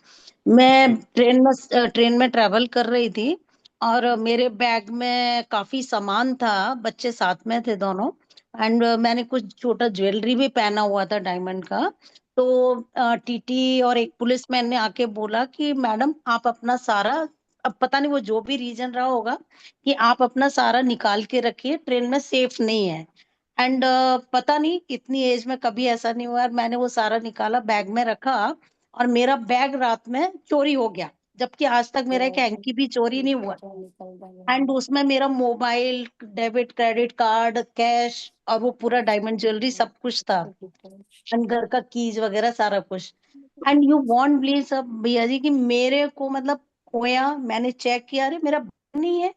मैं ट्रेन में ट्रेवल कर रही थी और मेरे बैग में काफी सामान था, बच्चे साथ में थे दोनों। एंड मैंने कुछ छोटा ज्वेलरी भी पहना हुआ था डायमंड का। तो टीटी और एक पुलिसमैन ने आके बोला कि मैडम आप अपना सारा, अब पता नहीं वो जो भी रीजन रहा होगा, कि आप अपना सारा निकाल के रखिए, ट्रेन में सेफ नहीं है। एंड पता नहीं इतनी एज में कभी ऐसा नहीं हुआ, मैंने वो सारा निकाला, बैग में रखा, और मेरा बैग रात में चोरी हो गया, जबकि आज तक मेरा एक हैंकी भी चोरी नहीं हुआ। एंड उसमें मेरा mobile, debit credit card, cash और वो पूरा डायमंड ज्वेलरी सब कुछ था, एंड घर का कीज वगैरह सारा कुछ। एंड यू वॉन्ट बिलीव सब भैया जी कि मेरे को मतलब खोया, मैंने चेक किया, अरे मेरा बैग नहीं है।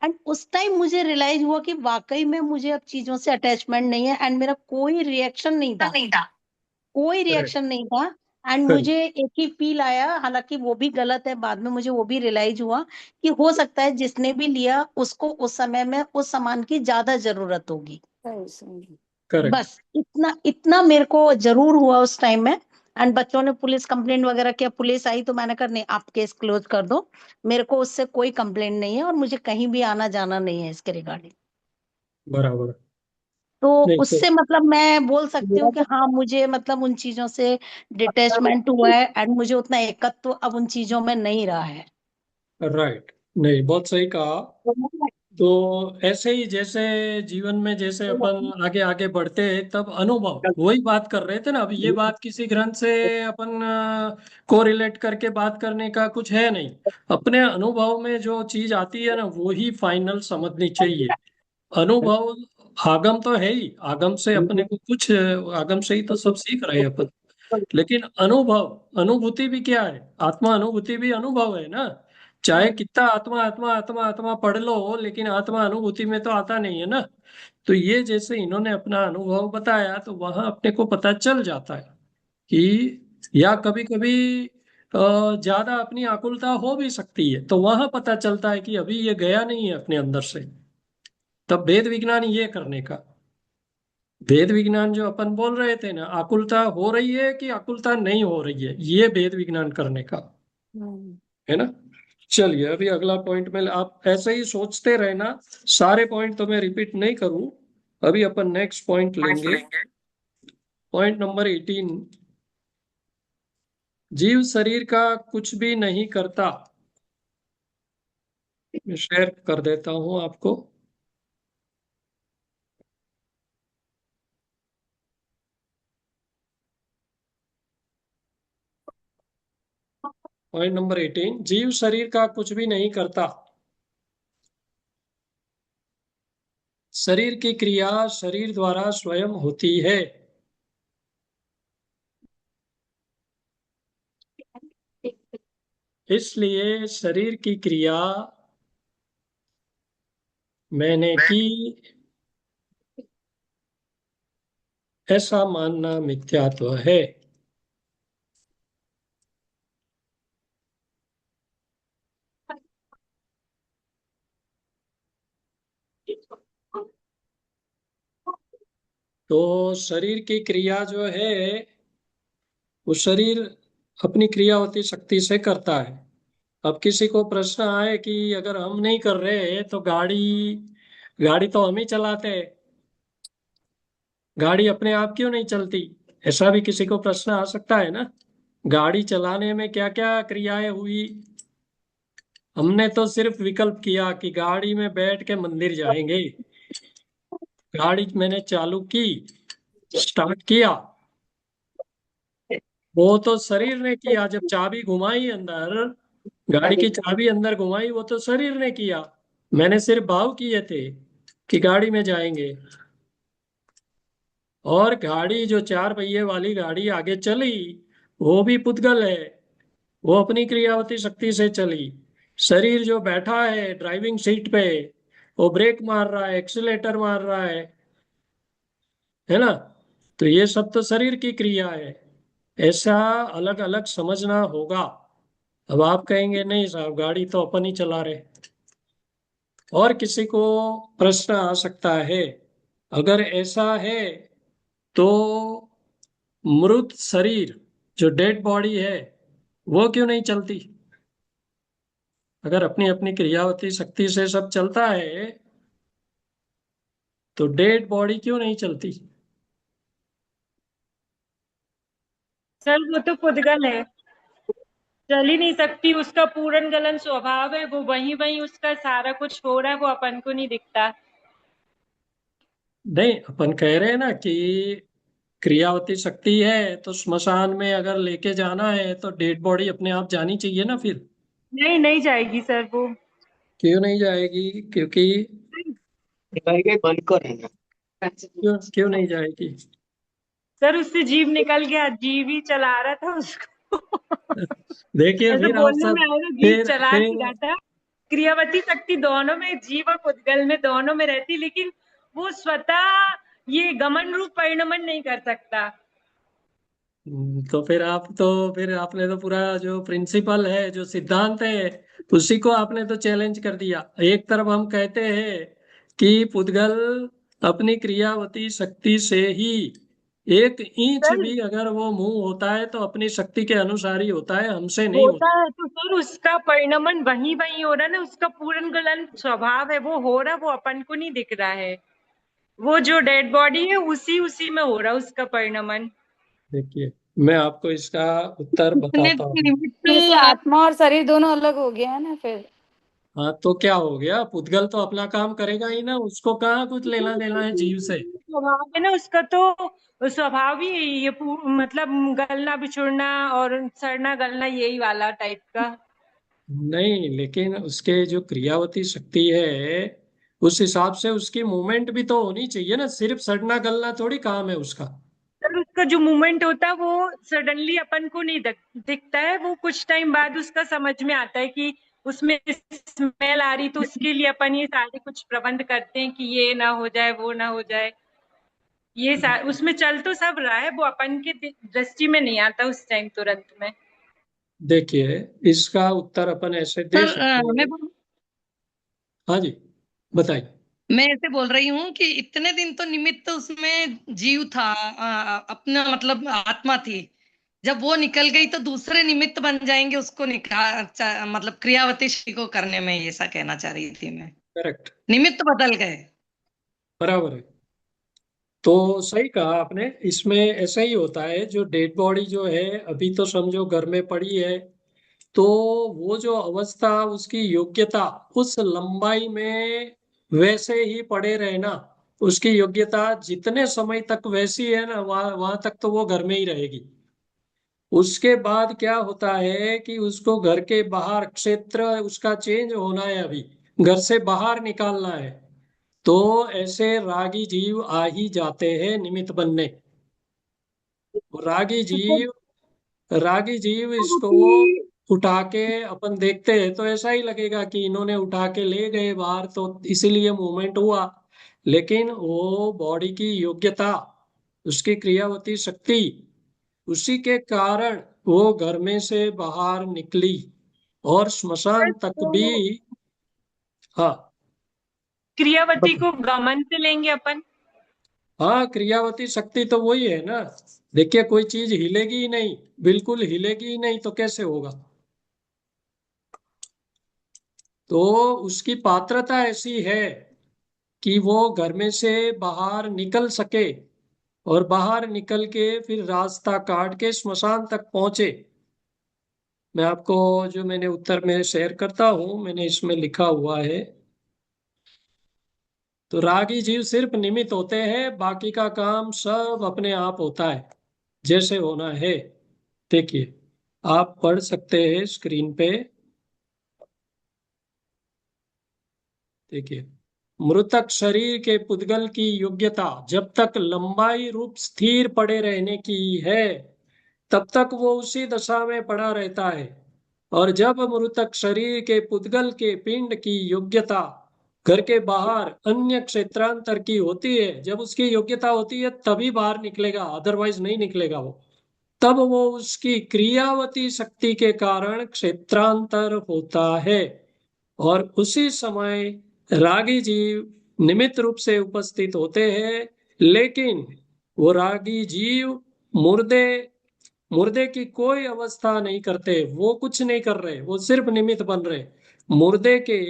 एंड उस टाइम मुझे रियलाइज हुआ कि वाकई में मुझे अब चीजों से अटैचमेंट नहीं है, एंड मेरा कोई रिएक्शन नहीं था, कोई करेक्ट, रिएक्शन नहीं था। एंड करेक्ट, मुझे एक ही फील आया, हालांकि वो भी गलत है, बाद में मुझे वो भी रियलाइज हुआ कि हो सकता है जिसने भी लिया उसको उस समय में उस सामान की ज्यादा जरूरत होगी। करेक्ट। बस इतना इतना मेरे को जरूर हुआ उस टाइम में। एंड बच्चों ने पुलिस कंप्लेंट वगैरह किया, पुलिस आई, तो मैंने कहा नहीं आप केस क्लोज कर दो, मेरे को उससे कोई कंप्लेंट नहीं है और मुझे कहीं भी आना जाना नहीं है इसके रिगार्डिंग। बराबर। तो नहीं तो उससे मतलब मैं बोल सकती हूँ कि हाँ मुझे मतलब उन चीजों से डिटैचमेंट हुआ है, एंड मुझे उतना एकत्व अब उन चीजों में नहीं रहा है। राइट, नहीं बहुत सही कहा। तो ऐसे ही जैसे जीवन में जैसे अपन आगे आगे बढ़ते हैं तब अनुभव, वही बात कर रहे थे ना, अब ये बात किसी ग्रंथ से अपन को रिलेट करके बात करने का कुछ है नहीं। अपने अनुभव में जो चीज आती है ना वो ही फाइनल समझनी चाहिए। अनुभव, आगम तो है ही, आगम से अपने को कुछ, आगम से ही तो सब सीख रहे हैं अपन। लेकिन अनुभव, अनुभूति भी क्या है, आत्मा अनुभूति भी अनुभव है ना। चाहे कितना आत्मा आत्मा आत्मा आत्मा पढ़ लो, लेकिन आत्मा अनुभूति में तो आता नहीं है ना। तो ये जैसे इन्होंने अपना अनुभव बताया तो वहां अपने को पता चल जाता है कि, या कभी कभी ज्यादा अपनी आकुलता हो भी सकती है, तो वहां पता चलता है कि अभी ये गया नहीं है अपने अंदर से। तब वेद विज्ञान ये करने का, वेद विज्ञान जो अपन बोल रहे थे ना, आकुलता हो रही है कि आकुलता नहीं हो रही है, ये वेद विज्ञान करने का है ना। चलिए अभी अगला पॉइंट में आप ऐसे ही सोचते रहना, सारे पॉइंट तो मैं रिपीट नहीं करूं। अभी अपन नेक्स्ट पॉइंट लेंगे, पॉइंट नंबर 18। जीव शरीर का कुछ भी नहीं करता। मैं शेयर कर देता हूं आपको। पॉइंट नंबर 18, जीव शरीर का कुछ भी नहीं करता। शरीर की क्रिया शरीर द्वारा स्वयं होती है। इसलिए शरीर की क्रिया मैंने की, ऐसा मानना मिथ्यात्व है। तो शरीर की क्रिया जो है वो शरीर अपनी क्रियावती शक्ति से करता है। अब किसी को प्रश्न आए कि अगर हम नहीं कर रहे तो गाड़ी, गाड़ी तो हम ही चलाते हैं, गाड़ी अपने आप क्यों नहीं चलती, ऐसा भी किसी को प्रश्न आ सकता है ना। गाड़ी चलाने में क्या क्या क्रियाएं हुई, हमने तो सिर्फ विकल्प किया कि गाड़ी में बैठ के मंदिर जाएंगे। गाड़ी मैंने चालू की, स्टार्ट किया, वो तो शरीर ने किया। जब चाबी घुमाई अंदर, गाड़ी की चाबी अंदर घुमाई, वो तो शरीर ने किया। मैंने सिर्फ भाव किए थे कि गाड़ी में जाएंगे। और गाड़ी जो चार पहिए वाली गाड़ी आगे चली, वो भी पुद्गल है, वो अपनी क्रियावती शक्ति से चली। शरीर जो बैठा है ड्राइविंग सीट पे, वो ब्रेक मार रहा है, एक्सीलेटर मार रहा है ना। तो ये सब तो शरीर की क्रिया है। ऐसा अलग अलग समझना होगा। अब आप कहेंगे नहीं साहब गाड़ी तो अपन ही चला रहे, और किसी को प्रश्न आ सकता है, अगर ऐसा है तो मृत शरीर जो डेड बॉडी है वो क्यों नहीं चलती? अगर अपनी अपनी क्रियावती शक्ति से सब चलता है तो डेड बॉडी क्यों नहीं चलती? सर वो तो पुद्गल है, चल ही नहीं सकती, उसका पूर्ण गलन स्वभाव है, वो वहीं वहीं उसका सारा कुछ हो रहा है, वो अपन को नहीं दिखता। नहीं, अपन कह रहे हैं ना कि क्रियावती शक्ति है तो स्मशान में अगर लेके जाना है तो डेड बॉडी अपने आप जानी चाहिए ना फिर। नहीं, नहीं जाएगी सर वो। क्यों नहीं जाएगी? क्योंकि क्यों क्यों नहीं जाएगी? सर उससे जीव निकल गया, जीव ही चला रहा था उसको। देखिए ऐसे फिर आप बोलने में सब, आया ना, जीव फिर चला नहीं फिर रहा था। क्रियावती शक्ति दोनों में, जीव और पुद्गल में, दोनों में रहती, लेकिन वो स्वतः ये गमन रूप परिणमन नहीं कर सकता। तो फिर आपने तो पूरा जो प्रिंसिपल है, जो सिद्धांत है, उसी को आपने तो चैलेंज कर दिया। एक तरफ हम कहते हैं कि पुद्गल अपनी क्रियावती शक्ति से ही 1 इंच सर भी अगर वो मूव होता है तो अपनी शक्ति के अनुसार ही होता है, हमसे नहीं होता होता। है तो सर उसका परिणमन वहीं वहीं हो रहा है ना, उसका पूर्ण गलन स्वभाव है, वो हो रहा, वो अपन को नहीं दिख रहा है। वो जो डेड बॉडी है उसी उसी में हो रहा उसका परिणमन। देखिए, मैं आपको इसका उत्तर इतने बताता हूँ। निमित्त फिर से आत्मा और शरीर दोनों अलग हो गया है ना फिर। हाँ, तो क्या हो गया? पुद्गल तो अपना काम करेगा ही ना, उसको कहाँ कुछ लेना देना है जीव से। स्वभाव है ना उसका, तो स्वभाव ही ये मतलब गलना बिछुड़ना और सड़ना गलना, यही वाला टाइप का। नहीं, लेकिन उसके जो क्रियावती शक्ति है उस हिसाब से उसकी मूवमेंट भी तो होनी चाहिए ना, सिर्फ सड़ना गलना थोड़ी काम है उसका। सर उसका जो मूवमेंट होता है वो सडनली अपन को नहीं दिखता है, वो कुछ टाइम बाद उसका समझ में आता है कि उसमें स्मेल आ रही, तो उसके लिए अपन ये सारे कुछ प्रबंध करते हैं कि ये ना हो जाए, वो ना हो जाए। उसमें चल तो सब रहा है, वो अपन के दृष्टि में नहीं आता उस टाइम तुरंत में। देखिए, इसका उत्तर अपन ऐसे दे सर सकते हैं। हाँ जी, बताइए। मैं ऐसे बोल रही हूँ कि इतने दिन तो निमित्त उसमें जीव था, अपना मतलब आत्मा थी। जब वो निकल गई तो दूसरे निमित्त बन जाएंगे उसको मतलब क्रियावती श्री को करने में, ऐसा कहना चाह रही थी मैं। करेक्ट, निमित्त बदल गए। बराबर है। तो सही कहा आपने, इसमें ऐसा ही होता है। जो डेड बॉडी जो है अभी तो समझो घर में पड़ी है, तो वो जो अवस्था, उसकी योग्यता उस लंबाई में वैसे ही पड़े रहना, उसकी योग्यता जितने समय तक वैसी है ना, वहां तक तो वो घर में ही रहेगी। उसके बाद क्या होता है कि उसको घर के बाहर क्षेत्र उसका चेंज होना है, अभी घर से बाहर निकालना है। तो ऐसे रागी जीव आ ही जाते हैं निमित्त बनने। रागी जीव रागी जीव इसको उठा के अपन देखते हैं तो ऐसा ही लगेगा कि इन्होंने उठा के ले गए बाहर, तो इसीलिए मूवमेंट हुआ। लेकिन वो बॉडी की योग्यता, उसकी क्रियावती शक्ति, उसी के कारण वो घर में से बाहर निकली और स्मशान तक भी। तो हाँ, क्रियावती को गमन से लेंगे अपन। हाँ, क्रियावती शक्ति तो वही है ना। देखिए, कोई चीज हिलेगी ही नहीं, बिल्कुल हिलेगी ही नहीं तो कैसे होगा? तो उसकी पात्रता ऐसी है कि वो घर में से बाहर निकल सके और बाहर निकल के फिर रास्ता काट के स्मशान तक पहुंचे। मैं आपको जो मैंने उत्तर में शेयर करता हूं, मैंने इसमें लिखा हुआ है। तो रागी जीव सिर्फ निमित्त होते हैं, बाकी का काम सब अपने आप होता है जैसे होना है। देखिए, आप पढ़ सकते हैं स्क्रीन पे। देखिए, मृतक शरीर के पुद्गल की योग्यता जब तक लंबाई रूप स्थिर पड़े रहने की है तब तक वो उसी दशा में पड़ा रहता है। और जब मृतक शरीर के पुद्गल के पिंड की योग्यता घर के बाहर अन्य क्षेत्रांतर की होती है, जब उसकी योग्यता होती है तभी बाहर निकलेगा, अदरवाइज नहीं निकलेगा वो। तब वो उसकी क्रियावती शक्ति के कारण क्षेत्रांतर होता है और उसी समय रागी जीव निमित्त रूप से उपस्थित होते हैं, लेकिन वो रागी जीव मुर्दे मुर्दे की कोई अवस्था नहीं करते, वो कुछ नहीं कर रहे, वो सिर्फ निमित्त बन रहे। मुर्दे के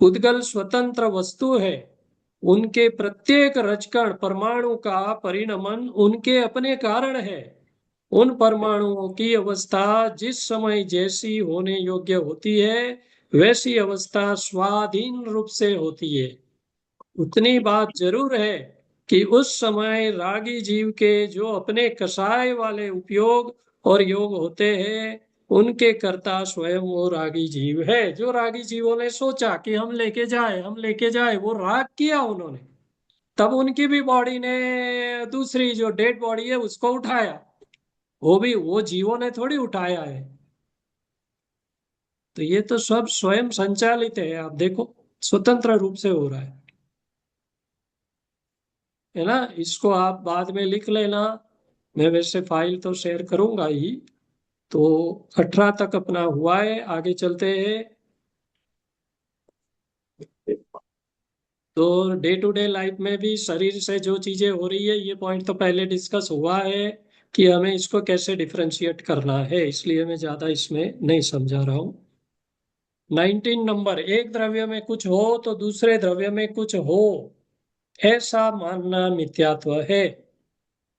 उद्गल स्वतंत्र वस्तु है, उनके प्रत्येक रजकण परमाणु का परिणमन उनके अपने कारण है। उन परमाणुओं की अवस्था जिस समय जैसी होने योग्य होती है, वैसी अवस्था स्वाधीन रूप से होती है। उतनी बात जरूर है कि उस समय रागी जीव के जो अपने कषाय वाले उपयोग और योग होते हैं, उनके कर्ता स्वयं वो रागी जीव है। जो रागी जीवों ने सोचा कि हम लेके जाए, वो राग किया उन्होंने, तब उनकी भी बॉडी ने दूसरी जो डेड बॉडी है उसको उठाया। वो भी वो जीवों ने थोड़ी उठाया है। तो ये तो सब स्वयं संचालित है, आप देखो स्वतंत्र रूप से हो रहा है ना। इसको आप बाद में लिख लेना, मैं वैसे फाइल तो शेयर करूंगा ही। तो 18 तक अपना हुआ है, आगे चलते हैं। तो डे टू डे लाइफ में भी शरीर से जो चीजें हो रही है, ये पॉइंट तो पहले डिस्कस हुआ है कि हमें इसको कैसे डिफरेंशिएट करना है, इसलिए मैं ज्यादा इसमें नहीं समझा रहा हूँ। 19 नंबर, एक द्रव्य में कुछ हो तो दूसरे द्रव्य में कुछ हो, ऐसा मानना मिथ्यात्व है।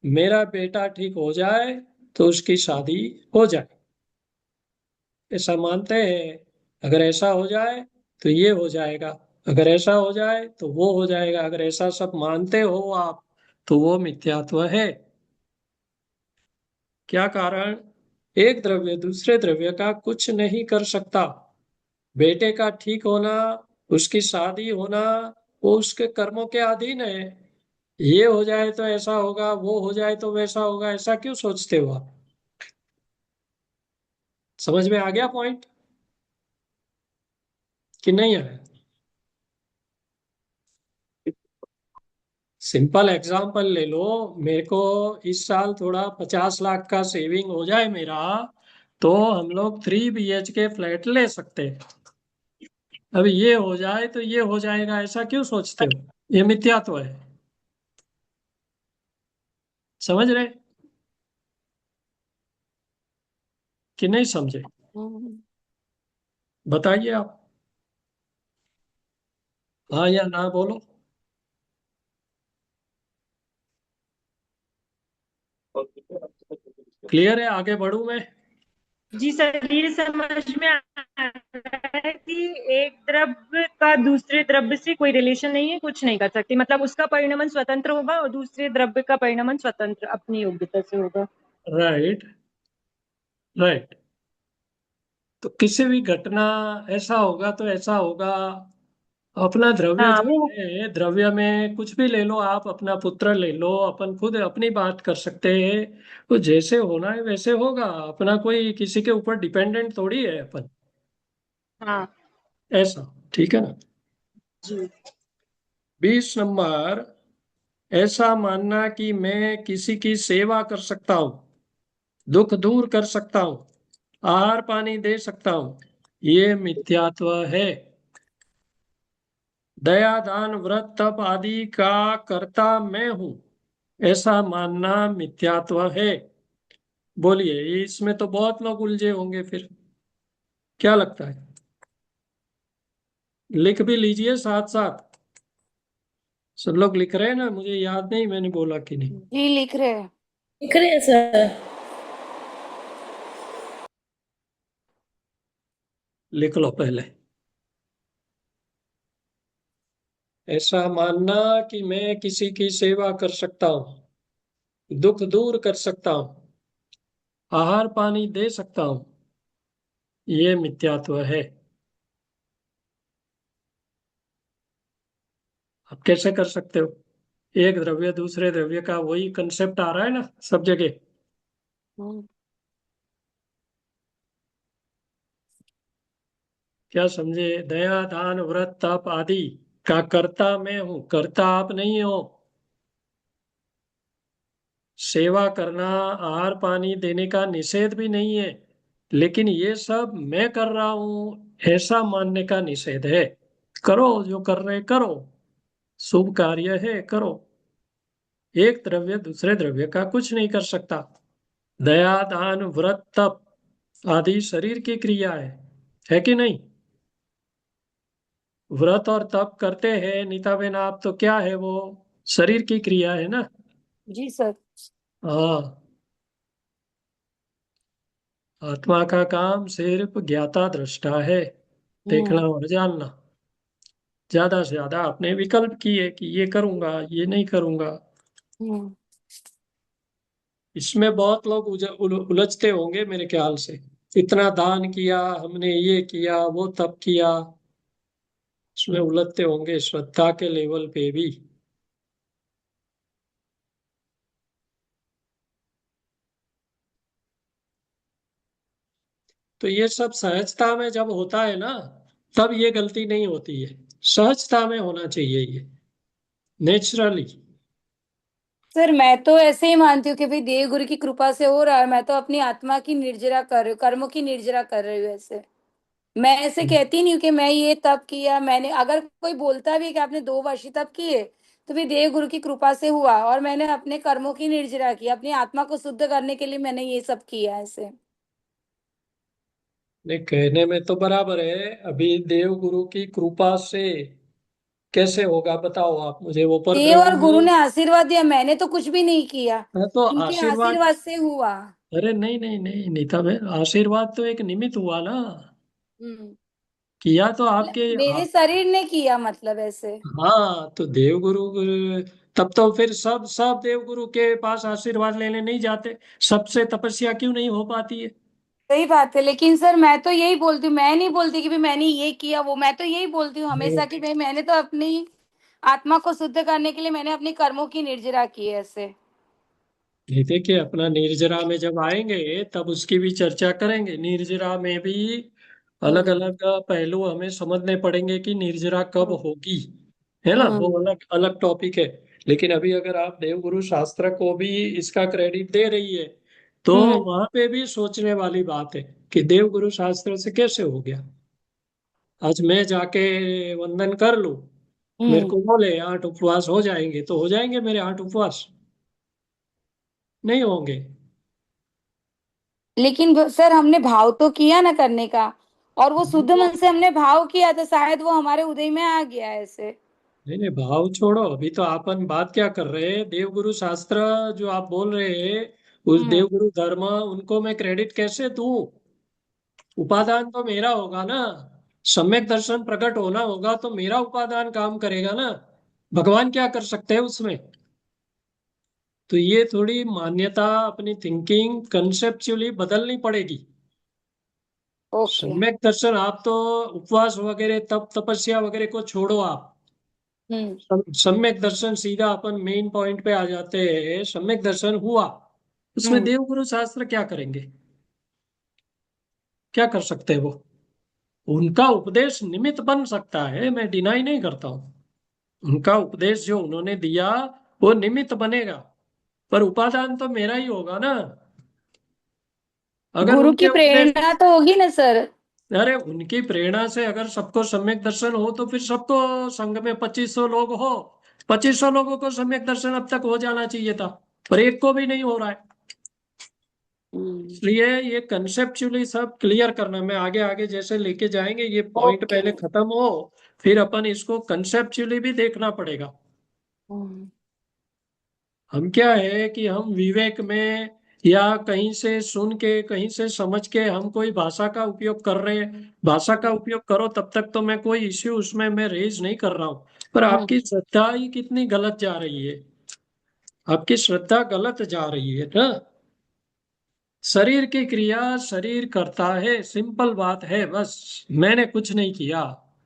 मेरा बेटा ठीक हो जाए तो उसकी शादी हो जाए, ऐसा मानते हैं। अगर ऐसा हो जाए तो ये हो जाएगा, अगर ऐसा हो जाए तो वो हो जाएगा। अगर ऐसा सब मानते हो आप, तो वो मिथ्यात्व है। क्या कारण? एक द्रव्य दूसरे द्रव्य का कुछ नहीं कर सकता। बेटे का ठीक होना, उसकी शादी होना, वो उसके कर्मों के अधीन है। ये हो जाए तो ऐसा होगा, वो हो जाए तो वैसा होगा, ऐसा क्यों सोचते हो आप? समझ में आ गया पॉइंट कि नहीं आया? सिंपल एग्जांपल ले लो। मेरे को इस साल थोड़ा 50 लाख का सेविंग हो जाए मेरा, तो हम लोग 3 BHK फ्लैट ले सकते हैं। अब ये हो जाए तो ये हो जाएगा, ऐसा क्यों सोचते हो? ये मिथ्यात्व है। समझ रहे कि नहीं समझे? बताइए आप, हाँ या ना बोलो। क्लियर है? आगे बढ़ूं मैं? जी सर, ये समझ में आ रहा है कि एक द्रव्य का दूसरे द्रव्य से कोई रिलेशन नहीं है, कुछ नहीं कर सकती, मतलब उसका परिणमन स्वतंत्र होगा और दूसरे द्रव्य का परिणमन स्वतंत्र अपनी योग्यता से होगा। Right, right. तो किसी भी घटना ऐसा होगा तो ऐसा होगा। अपना द्रव्य हाँ जो वो है, द्रव्य में कुछ भी ले लो आप, अपना पुत्र ले लो, अपन खुद अपनी बात कर सकते हैं। तो जैसे होना है वैसे होगा, अपना कोई किसी के ऊपर डिपेंडेंट थोड़ी है अपन। हाँ ऐसा ठीक है ना। जी। 20 नंबर, ऐसा मानना कि मैं किसी की सेवा कर सकता हूँ, दुख दूर कर सकता हूँ, आहार पानी दे सकता हूँ, ये मिथ्यात्व है। दया दान व्रत तप आदि का कर्ता मैं हूं, ऐसा मानना मिथ्यात्व है। बोलिए, इसमें तो बहुत लोग उलझे होंगे फिर, क्या लगता है? लिख भी लीजिए साथ साथ। सब लोग लिख रहे हैं ना? मुझे याद नहीं मैंने बोला कि नहीं। जी लिख रहे हैं। लिख रहे हैं सर। लिख लो पहले। ऐसा मानना कि मैं किसी की सेवा कर सकता हूँ, दुख दूर कर सकता हूँ, आहार पानी दे सकता हूँ, ये मिथ्यात्व है। आप कैसे कर सकते हो? एक द्रव्य दूसरे द्रव्य का वही कंसेप्ट आ रहा है ना सब जगह। क्या समझे? दया दान व्रत तप आदि का कर्ता मैं हूं, कर्ता आप नहीं हो। सेवा करना, आहार पानी देने का निषेध भी नहीं है, लेकिन ये सब मैं कर रहा हूं, ऐसा मानने का निषेध है। करो जो कर रहे करो, शुभ कार्य है करो। एक द्रव्य दूसरे द्रव्य का कुछ नहीं कर सकता। दया दान व्रत तप आदि शरीर की क्रिया है कि नहीं? व्रत और तप करते हैं नीताबेन आप, तो क्या है वो? शरीर की क्रिया है ना। जी सर। हाँ, आत्मा का काम सिर्फ ज्ञाता दृष्टा है, देखना हम्म। और जानना। ज्यादा से ज्यादा आपने विकल्प किए कि ये करूंगा ये नहीं करूंगा। हम्म। इसमें बहुत लोग उलझते होंगे मेरे ख्याल से। इतना दान किया हमने, ये किया वो तप किया, इसमें उलझते होंगे श्रद्धा के लेवल पे भी। तो ये सब सहजता में जब होता है ना, तब ये गलती नहीं होती है। सहजता में होना चाहिए ये, नेचुरली। सर मैं तो ऐसे ही मानती हूँ कि भाई देव गुरु की कृपा से हो रहा है, मैं तो अपनी आत्मा की निर्जरा कर रही हूँ, कर्मों की निर्जरा कर रही हूँ ऐसे। मैं ऐसे कहती नहीं हूँ कि मैं ये तप किया मैंने, अगर कोई बोलता भी है कि आपने 2 वर्ष तप किए, तो भी देव गुरु की कृपा से हुआ, और मैंने अपने कर्मों की निर्जरा की, अपनी आत्मा को शुद्ध करने के लिए मैंने ये सब किया ऐसे। नहीं, कहने में तो बराबर है। अभी देव गुरु की कृपा से कैसे होगा बताओ आप मुझे? वो पर देव ब्रह्म और गुरु में ने आशीर्वाद दिया, मैंने तो कुछ भी नहीं किया, है तो उनके आशीर्वाद। आशीर्वाद से हुआ। अरे नहीं नहीं नहीं नीता बहन, आशीर्वाद तो एक निमित्त हुआ ना। हम्म। किया तो आपके मेरे शरीर ने किया मतलब ऐसे। हाँ, तो देव गुरु तब तो फिर सब सब देव गुरु के पास आशीर्वाद लेने नहीं जाते। सबसे तपस्या क्यों नहीं हो पाती है? सही बात है, लेकिन सर मैं तो यही बोलती हूँ, मैं नहीं बोलती कि भाई मैंने ये किया वो, मैं तो यही बोलती हूँ नहीं हमेशा कि भाई मैंने तो अपनी आत्मा को शुद्ध करने के लिए मैंने अपने कर्मों की निर्जरा की है ऐसे। नहीं, देखिए अपना निर्जरा में जब आएंगे तब उसकी भी चर्चा करेंगे। निर्जरा में भी अलग हम्म। अलग पहलू हमें समझने पड़ेंगे कि निर्जरा कब हम्म। होगी, है ना, वो हम्म। अलग अलग टॉपिक है। लेकिन अभी अगर आप देवगुरु शास्त्र को भी इसका क्रेडिट दे रही है, तो हम्म। वहां पे भी सोचने वाली बात है कि देवगुरु शास्त्र से कैसे हो गया। आज मैं जाके वंदन कर लूं, मेरे हम्म। को बोले 8 उपवास हो जाएंगे, तो हो जाएंगे मेरे 8 उपवास? नहीं होंगे। लेकिन सर हमने भाव तो किया ना करने का, और वो शुद्ध वो मन से हमने भाव किया, तो शायद वो हमारे उदय में आ गया ऐसे। नहीं नहीं, भाव छोड़ो। अभी तो अपन बात क्या कर रहे हैं? देवगुरु शास्त्र जो आप बोल रहे हैं, उस हम्म। देवगुरु धर्म, उनको मैं क्रेडिट कैसे दूं? उपादान तो मेरा होगा ना। सम्यक दर्शन प्रकट होना होगा तो मेरा उपादान काम करेगा ना। भगवान क्या कर सकते हैं उसमें? तो ये थोड़ी मान्यता, अपनी थिंकिंग कंसेप्चुअली बदलनी पड़ेगी। ओके। सम्यक दर्शन आप तो उपवास वगैरह तप तपस्या वगैरह को छोड़ो आप। हम्म। सम्यक दर्शन सीधा अपन मेन पॉइंट पे आ जाते हैं। सम्यक दर्शन हुआ, उसमें हम्म। देवगुरु शास्त्र क्या करेंगे? क्या कर सकते हैं वो? उनका उपदेश निमित्त बन सकता है, मैं डिनाई नहीं करता हूँ। उनका उपदेश जो उन्होंने दिया वो निमित्त बनेगा, पर उपादान तो मेरा ही होगा ना। अगर गुरु उनके की उपदेश, प्रेरणा तो होगी ना सर। अरे उनकी प्रेरणा से अगर सबको सम्यक दर्शन हो तो फिर सबको, संघ में 2500 लोग हो, 2500 लोगों को सम्यक दर्शन अब तक हो जाना चाहिए था, पर एक को भी नहीं हो रहा है। हम्म। इसलिए ये कंसेप्चुअली सब क्लियर करना, मैं आगे आगे जैसे लेके जाएंगे ये पॉइंट ओके। पहले खत्म हो, फिर अपन इसको कंसेप्चुअली भी देखना पड़ेगा। हम्म। हम क्या है कि हम विवेक में या कहीं से सुन के कहीं से समझ के हम कोई भाषा का उपयोग कर रहे हैं। भाषा का उपयोग करो तब तक तो मैं कोई इश्यू उसमें मैं रेज नहीं कर रहा हूं, पर हम्म। आपकी श्रद्धा ही कितनी गलत जा रही है। आपकी श्रद्धा गलत जा रही है ना। शरीर की क्रिया शरीर करता है, सिंपल बात है बस। मैंने कुछ नहीं किया,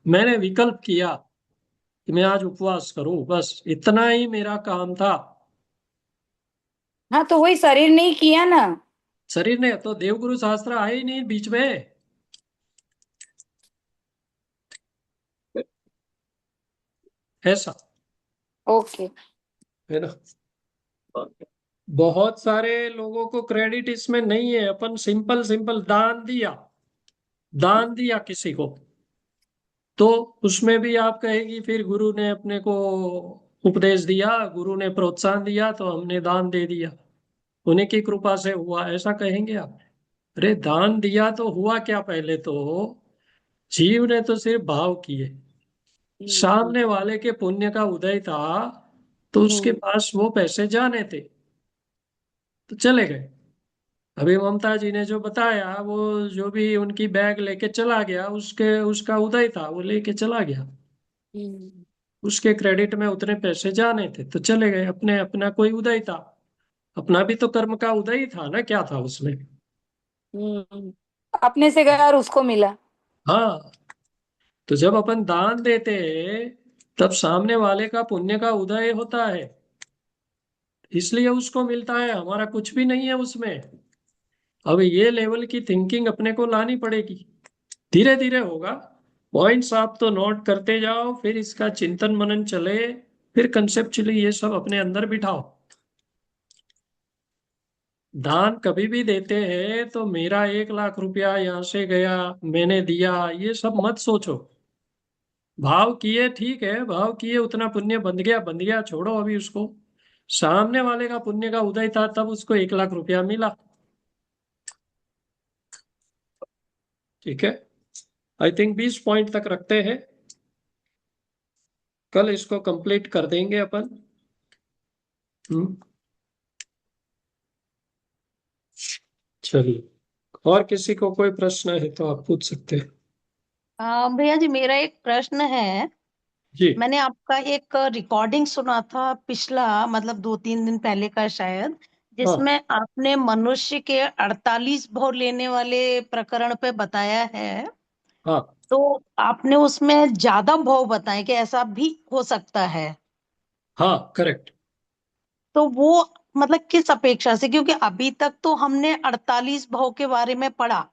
मैंने विकल्प किया कि मैं आज उपवास करूं, बस इतना ही मेरा काम था। हाँ तो वही शरीर नहीं किया ना। शरीर ने तो, देवगुरु शास्त्र आए ही नहीं बीच में, ऐसा ओके। है ना। बहुत सारे लोगों को क्रेडिट इसमें नहीं है। अपन सिंपल सिंपल दान दिया, दान दिया किसी को, तो उसमें भी आप कहेगी फिर गुरु ने अपने को उपदेश दिया, गुरु ने प्रोत्साहन दिया तो हमने दान दे दिया, उन्हीं की कृपा से हुआ, ऐसा कहेंगे आप? अरे दान दिया तो हुआ क्या? पहले तो जीव ने तो सिर्फ भाव किए, सामने वाले के पुण्य का उदय था तो उसके पास वो पैसे जाने थे तो चले गए। अभी ममता जी ने जो बताया, वो जो भी उनकी बैग लेके चला गया, उसका उदय था, वो लेके चला गया, उसके क्रेडिट में उतने पैसे जाने थे तो चले गए, अपने अपना कोई उदय था, अपना भी तो कर्म का उदय ही था ना, क्या था उसमें? अपने से गया और उसको मिला। हाँ, तो जब अपन दान देते हैं तब सामने वाले का पुण्य का उदय होता है, इसलिए उसको मिलता है, हमारा कुछ भी नहीं है उसमें। अब ये लेवल की थिंकिंग अपने को लानी पड़ेगी, धीरे धीरे होगा। पॉइंट्स आप तो नोट करते जाओ, फिर इसका चिंतन मनन चले, फिर कंसेप्चुअली ये सब अपने अंदर बिठाओ। दान कभी भी देते हैं तो मेरा 1 लाख रुपया यहाँ से गया, मैंने दिया, ये सब मत सोचो। भाव किए, ठीक है, भाव किए, उतना पुण्य बंध गया, बंध गया, छोड़ो अभी उसको। सामने वाले का पुण्य का उदय था तब उसको 1 लाख रुपया मिला, ठीक है। आई थिंक 20 पॉइंट तक रखते हैं, कल इसको कंप्लीट कर देंगे अपन। चलिए, और किसी को कोई प्रश्न है तो आप पूछ सकते हैं। भैया जी, मेरा एक प्रश्न है। जी। मैंने आपका एक रिकॉर्डिंग सुना था पिछला, मतलब 2-3 दिन पहले का शायद, हाँ जिसमें आपने मनुष्य के 48 भाव लेने वाले प्रकरण पे बताया है। हाँ तो आपने उसमें ज्यादा भाव बताए कि ऐसा भी हो सकता है। हाँ, करेक्ट। तो वो मतलब किस अपेक्षा से, क्योंकि अभी तक तो हमने 48 भाव के बारे में पढ़ा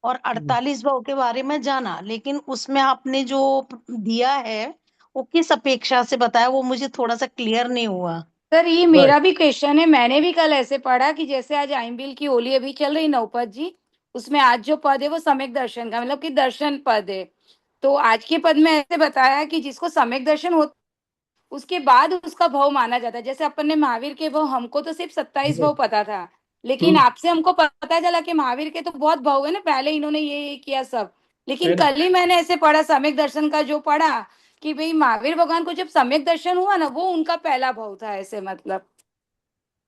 और 48 भाव के बारे में जाना, लेकिन उसमें आपने जो दिया है वो किस अपेक्षा से बताया, वो मुझे थोड़ा सा क्लियर नहीं हुआ। सर ये राइट। मेरा भी क्वेश्चन है, मैंने भी कल ऐसे पढ़ा कि जैसे आज आइंबिल की होली अभी चल रही नवपद जी, उसमें आज जो पद है वो सम्यक दर्शन का, मतलब कि दर्शन पद है। तो आज के पद में ऐसे बताया कि जिसको सम्यक दर्शन हो उसके बाद उसका भाव माना जाता है। जैसे अपन ने महावीर के भाव, हमको तो सिर्फ 27 भाव पता था, लेकिन हम्म, आपसे हमको पता चला कि महावीर के तो बहुत भाव है ना, पहले इन्होंने ये किया सब। लेकिन है ना? कल ही मैंने ऐसे पढ़ा सम्यक दर्शन का, जो पढ़ा कि भाई महावीर भगवान को जब सम्यक दर्शन हुआ ना, वो उनका पहला भाव था ऐसे, मतलब।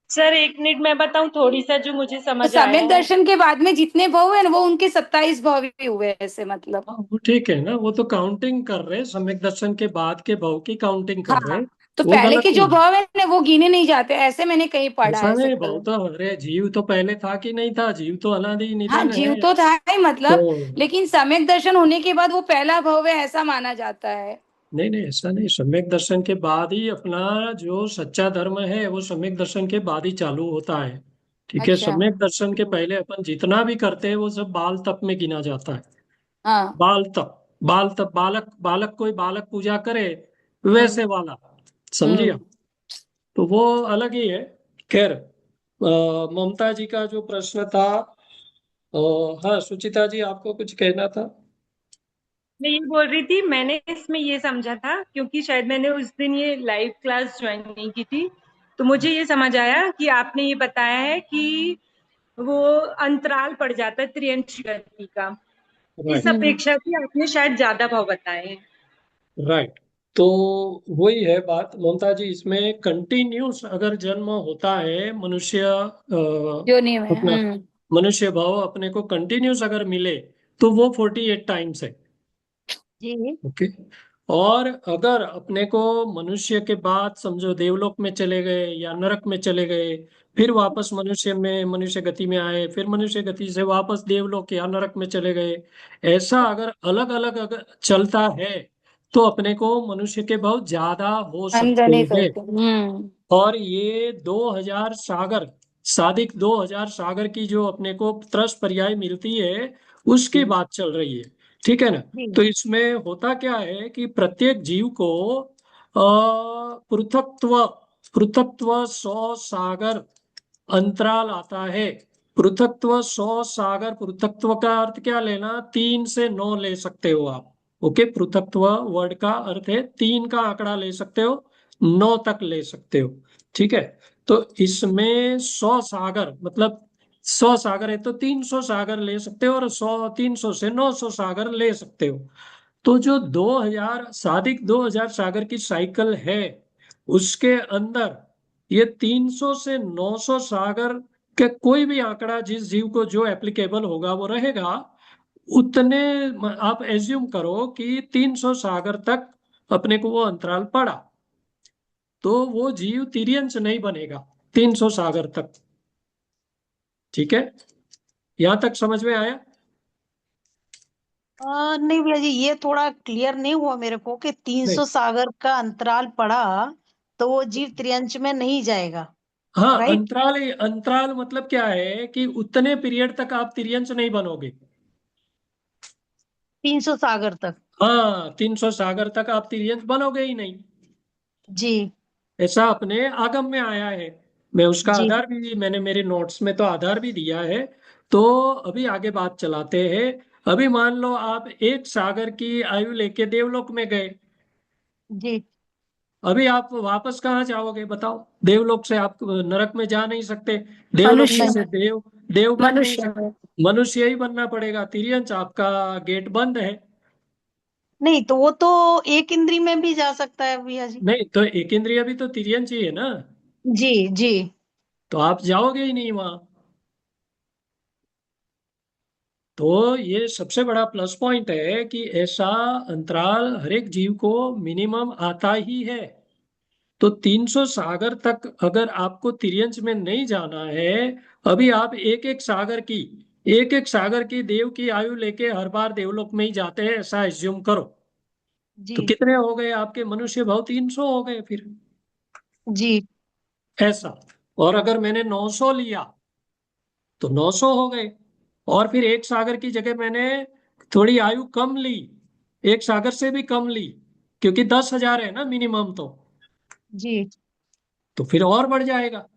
सर 1 मिनट मैं बताऊं थोड़ी सा जो मुझे तो समझ आया सम्यक है। दर्शन के बाद में जितने भाव है ना, वो उनके 27 भाव ही हुए ऐसे, मतलब। हाँ, वो ठीक है ना, वो तो काउंटिंग कर रहे हैं, सम्यक दर्शन के बाद के भाव की काउंटिंग कर रहे हाँ, हैं, तो वो पहले गलत के जो नहीं। भाव है ना वो गिने नहीं जाते, ऐसे मैंने कहीं पढ़ा ऐसा ऐसे नहीं, भाव कल। तो, अरे जीव तो पहले था कि नहीं था? जीव तो अनादि हाँ, निधन जीव है। तो था ही, मतलब। तो लेकिन सम्यक दर्शन होने के बाद वो पहला भाव है ऐसा माना जाता है। नहीं नहीं, ऐसा नहीं, सम्यक दर्शन के बाद ही अपना जो सच्चा धर्म है वो सम्यक दर्शन के बाद ही चालू होता है, ठीक है। अच्छा। सम्यक दर्शन के पहले अपन जितना भी करते हैं वो सब बाल तप में गिना जाता है। हाँ। बाल तप, बाल तप, बालक बालक कोई बालक पूजा करे हम्म। वैसे वाला, समझिए हम्म। आप? तो वो अलग ही है। खैर, ममता जी का जो प्रश्न था, हाँ सुचिता जी, आपको कुछ कहना था? मैं ये बोल रही थी, मैंने इसमें ये समझा था क्योंकि शायद मैंने उस दिन ये लाइव क्लास ज्वाइन नहीं की थी, तो मुझे ये समझ आया कि आपने ये बताया है कि वो अंतराल पड़ जाता है त्रियंश गति का, इस राइट। हम्म। अपेक्षा से आपने शायद ज्यादा भाव बताए हैं। राइट। तो वही है बात ममता जी, इसमें कंटिन्यूस अगर जन्म होता है मनुष्य, जो नहीं है। अपना हम्म। मनुष्य भाव अपने को कंटिन्यूस अगर मिले तो वो 48 टाइम्स है, जी। ओके। और अगर अपने को मनुष्य के बाद समझो देवलोक में चले गए या नरक में चले गए, फिर वापस मनुष्य गति में आए, फिर मनुष्य गति से वापस देवलोक या नरक में चले गए, ऐसा अगर अलग अलग अगर चलता है तो अपने को मनुष्य के भाव ज्यादा हो सकते अनगणित हैं। होते। हम्म। और ये 2000 सागर, सादिक 2000 सागर की जो अपने को त्रस पर्याय मिलती है उसकी बात चल रही है, ठीक है ना? जी। तो इसमें होता क्या है कि प्रत्येक जीव को पृथक्त्व, पृथक्त्व 100 सागर अंतराल आता है। पृथक्त्व 100 सागर, पृथक्त्व का अर्थ क्या लेना, 3 से 9 ले सकते हो आप, ओके, पृथक्त्व वर्ड का अर्थ है 3 का आंकड़ा ले सकते हो, 9 तक ले सकते हो। ठीक है, तो इसमें 100 सागर, मतलब 100 सागर है तो 300 सागर ले सकते हो, और 300 से 900 सागर ले सकते हो। तो जो 2000 सादिक 2000 सागर की साइकिल है, उसके अंदर ये 300 से 900 सागर के कोई भी आंकड़ा जिस जीव को जो एप्लीकेबल होगा वो रहेगा। उतने आप एज्यूम करो कि 300 सागर तक अपने को वो अंतराल पड़ा, तो वो जीव तिर्यंच नहीं बनेगा 300 सागर तक। ठीक है, यहां तक समझ में आया? नहीं भैया जी, ये थोड़ा क्लियर नहीं हुआ मेरे को कि 300 सागर का अंतराल पड़ा तो वो जीव त्रियंच में नहीं जाएगा, हाँ, राइट? अंतराल मतलब क्या है कि उतने पीरियड तक आप तिर्यंच नहीं बनोगे। 300 सागर तक। हाँ, 300 सागर तक आप तिर्यंच बनोगे ही नहीं। जी ऐसा अपने आगम में आया है। मैं उसका जी आधार भी, मैंने मेरे नोट्स में तो आधार भी दिया है। तो अभी आगे बात चलाते हैं। अभी मान लो आप 1 सागर की आयु लेके देवलोक में गए। जी। अभी आप वापस कहाँ जाओगे बताओ? देवलोक से आप नरक में जा नहीं सकते, देवलोक में मनुष्य से देव देव बन नहीं मनुष्य सकते, में। मनुष्य ही बनना पड़ेगा। तिर्यंच आपका गेट बंद है। नहीं तो वो तो एक इंद्री में भी जा सकता है भैया जी। नहीं तो एक इंद्रिय भी तो तिर्यंच ही है ना, जी जी। तो आप जाओगे ही नहीं वहां। तो ये सबसे बड़ा प्लस पॉइंट है कि ऐसा अंतराल हर एक जीव को मिनिमम आता ही है। तो 300 सागर तक अगर आपको तिर्यंच में नहीं जाना है, अभी आप एक एक सागर की देव की आयु लेके हर बार देवलोक में ही जाते हैं, ऐसा एज्यूम करो। जी तो कितने हो गए आपके मनुष्य भाव? 300 हो गए फिर, जी ऐसा। और अगर मैंने 900 लिया तो 900 हो गए, और फिर 1 सागर की जगह मैंने थोड़ी आयु कम ली, 1 सागर से भी कम ली, क्योंकि 10,000 है ना मिनिमम, जी तो फिर और बढ़ जाएगा।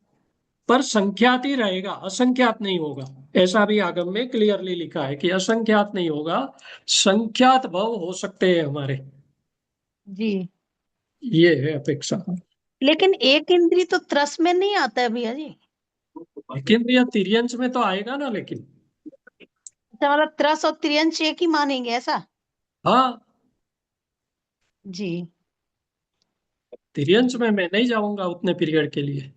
पर संख्यात ही रहेगा, असंख्यात नहीं होगा। ऐसा भी आगम में क्लियरली लिखा है कि असंख्यात नहीं होगा, संख्यात भव हो सकते हैं हमारे। जी। ये है अपेक्षा। लेकिन एक इंद्री तो त्रस में नहीं आता है भैया जी। लेकिन भैया तिर्यंच में तो आएगा ना, लेकिन अच्छा, मतलब त्रस और त्रियंच एक ही मानेंगे ऐसा? हाँ, जी। तिर्यंच में मैं नहीं जाऊंगा उतने पीरियड के लिए।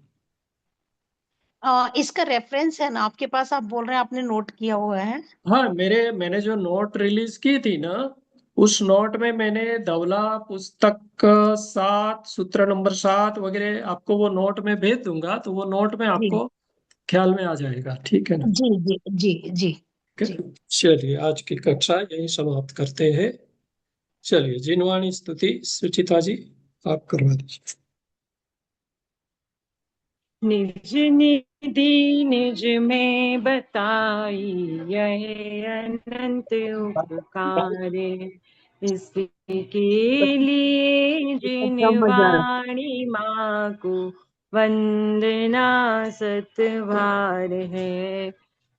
इसका रेफरेंस है ना आपके पास? आप बोल रहे हैं आपने नोट किया हुआ है। हाँ, मैंने जो नोट रिलीज की थी ना, उस नोट में मैंने धवला पुस्तक 7 सूत्र नंबर 7 वगैरह आपको वो नोट में भेज दूंगा, तो वो नोट में जी आपको ख्याल में आ जाएगा। ठीक है ना? जी जी जी जी ठीक जी। है? चलिए, आज की कक्षा यहीं समाप्त करते हैं। चलिए, जिनवाणी स्तुति सुचिता जी आप करवा दीजिए। निज निधि निज में बताई, यह अनंत उपकार, इसके लिए जिनवाणी माँ को वंदना सतवार है,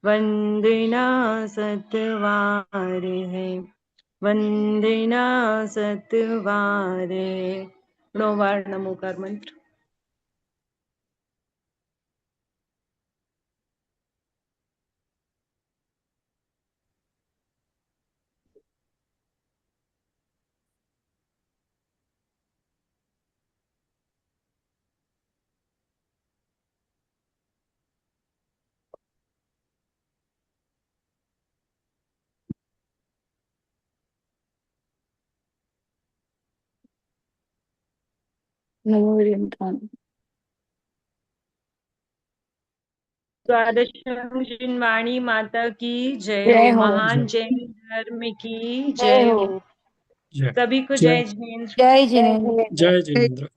वंदना सतवार है, वंदना सतवार है। नोवार नमोकार मंत्र। नमो हरिओम। द्वादशम जिनवाणी माता की जय जय हो, हो। महान जैन धर्म की जय जय हो। हो, जय सभी को जय जय जिनेन्द्र। जय जिनेन्द्र। जय जिनेन्द्र।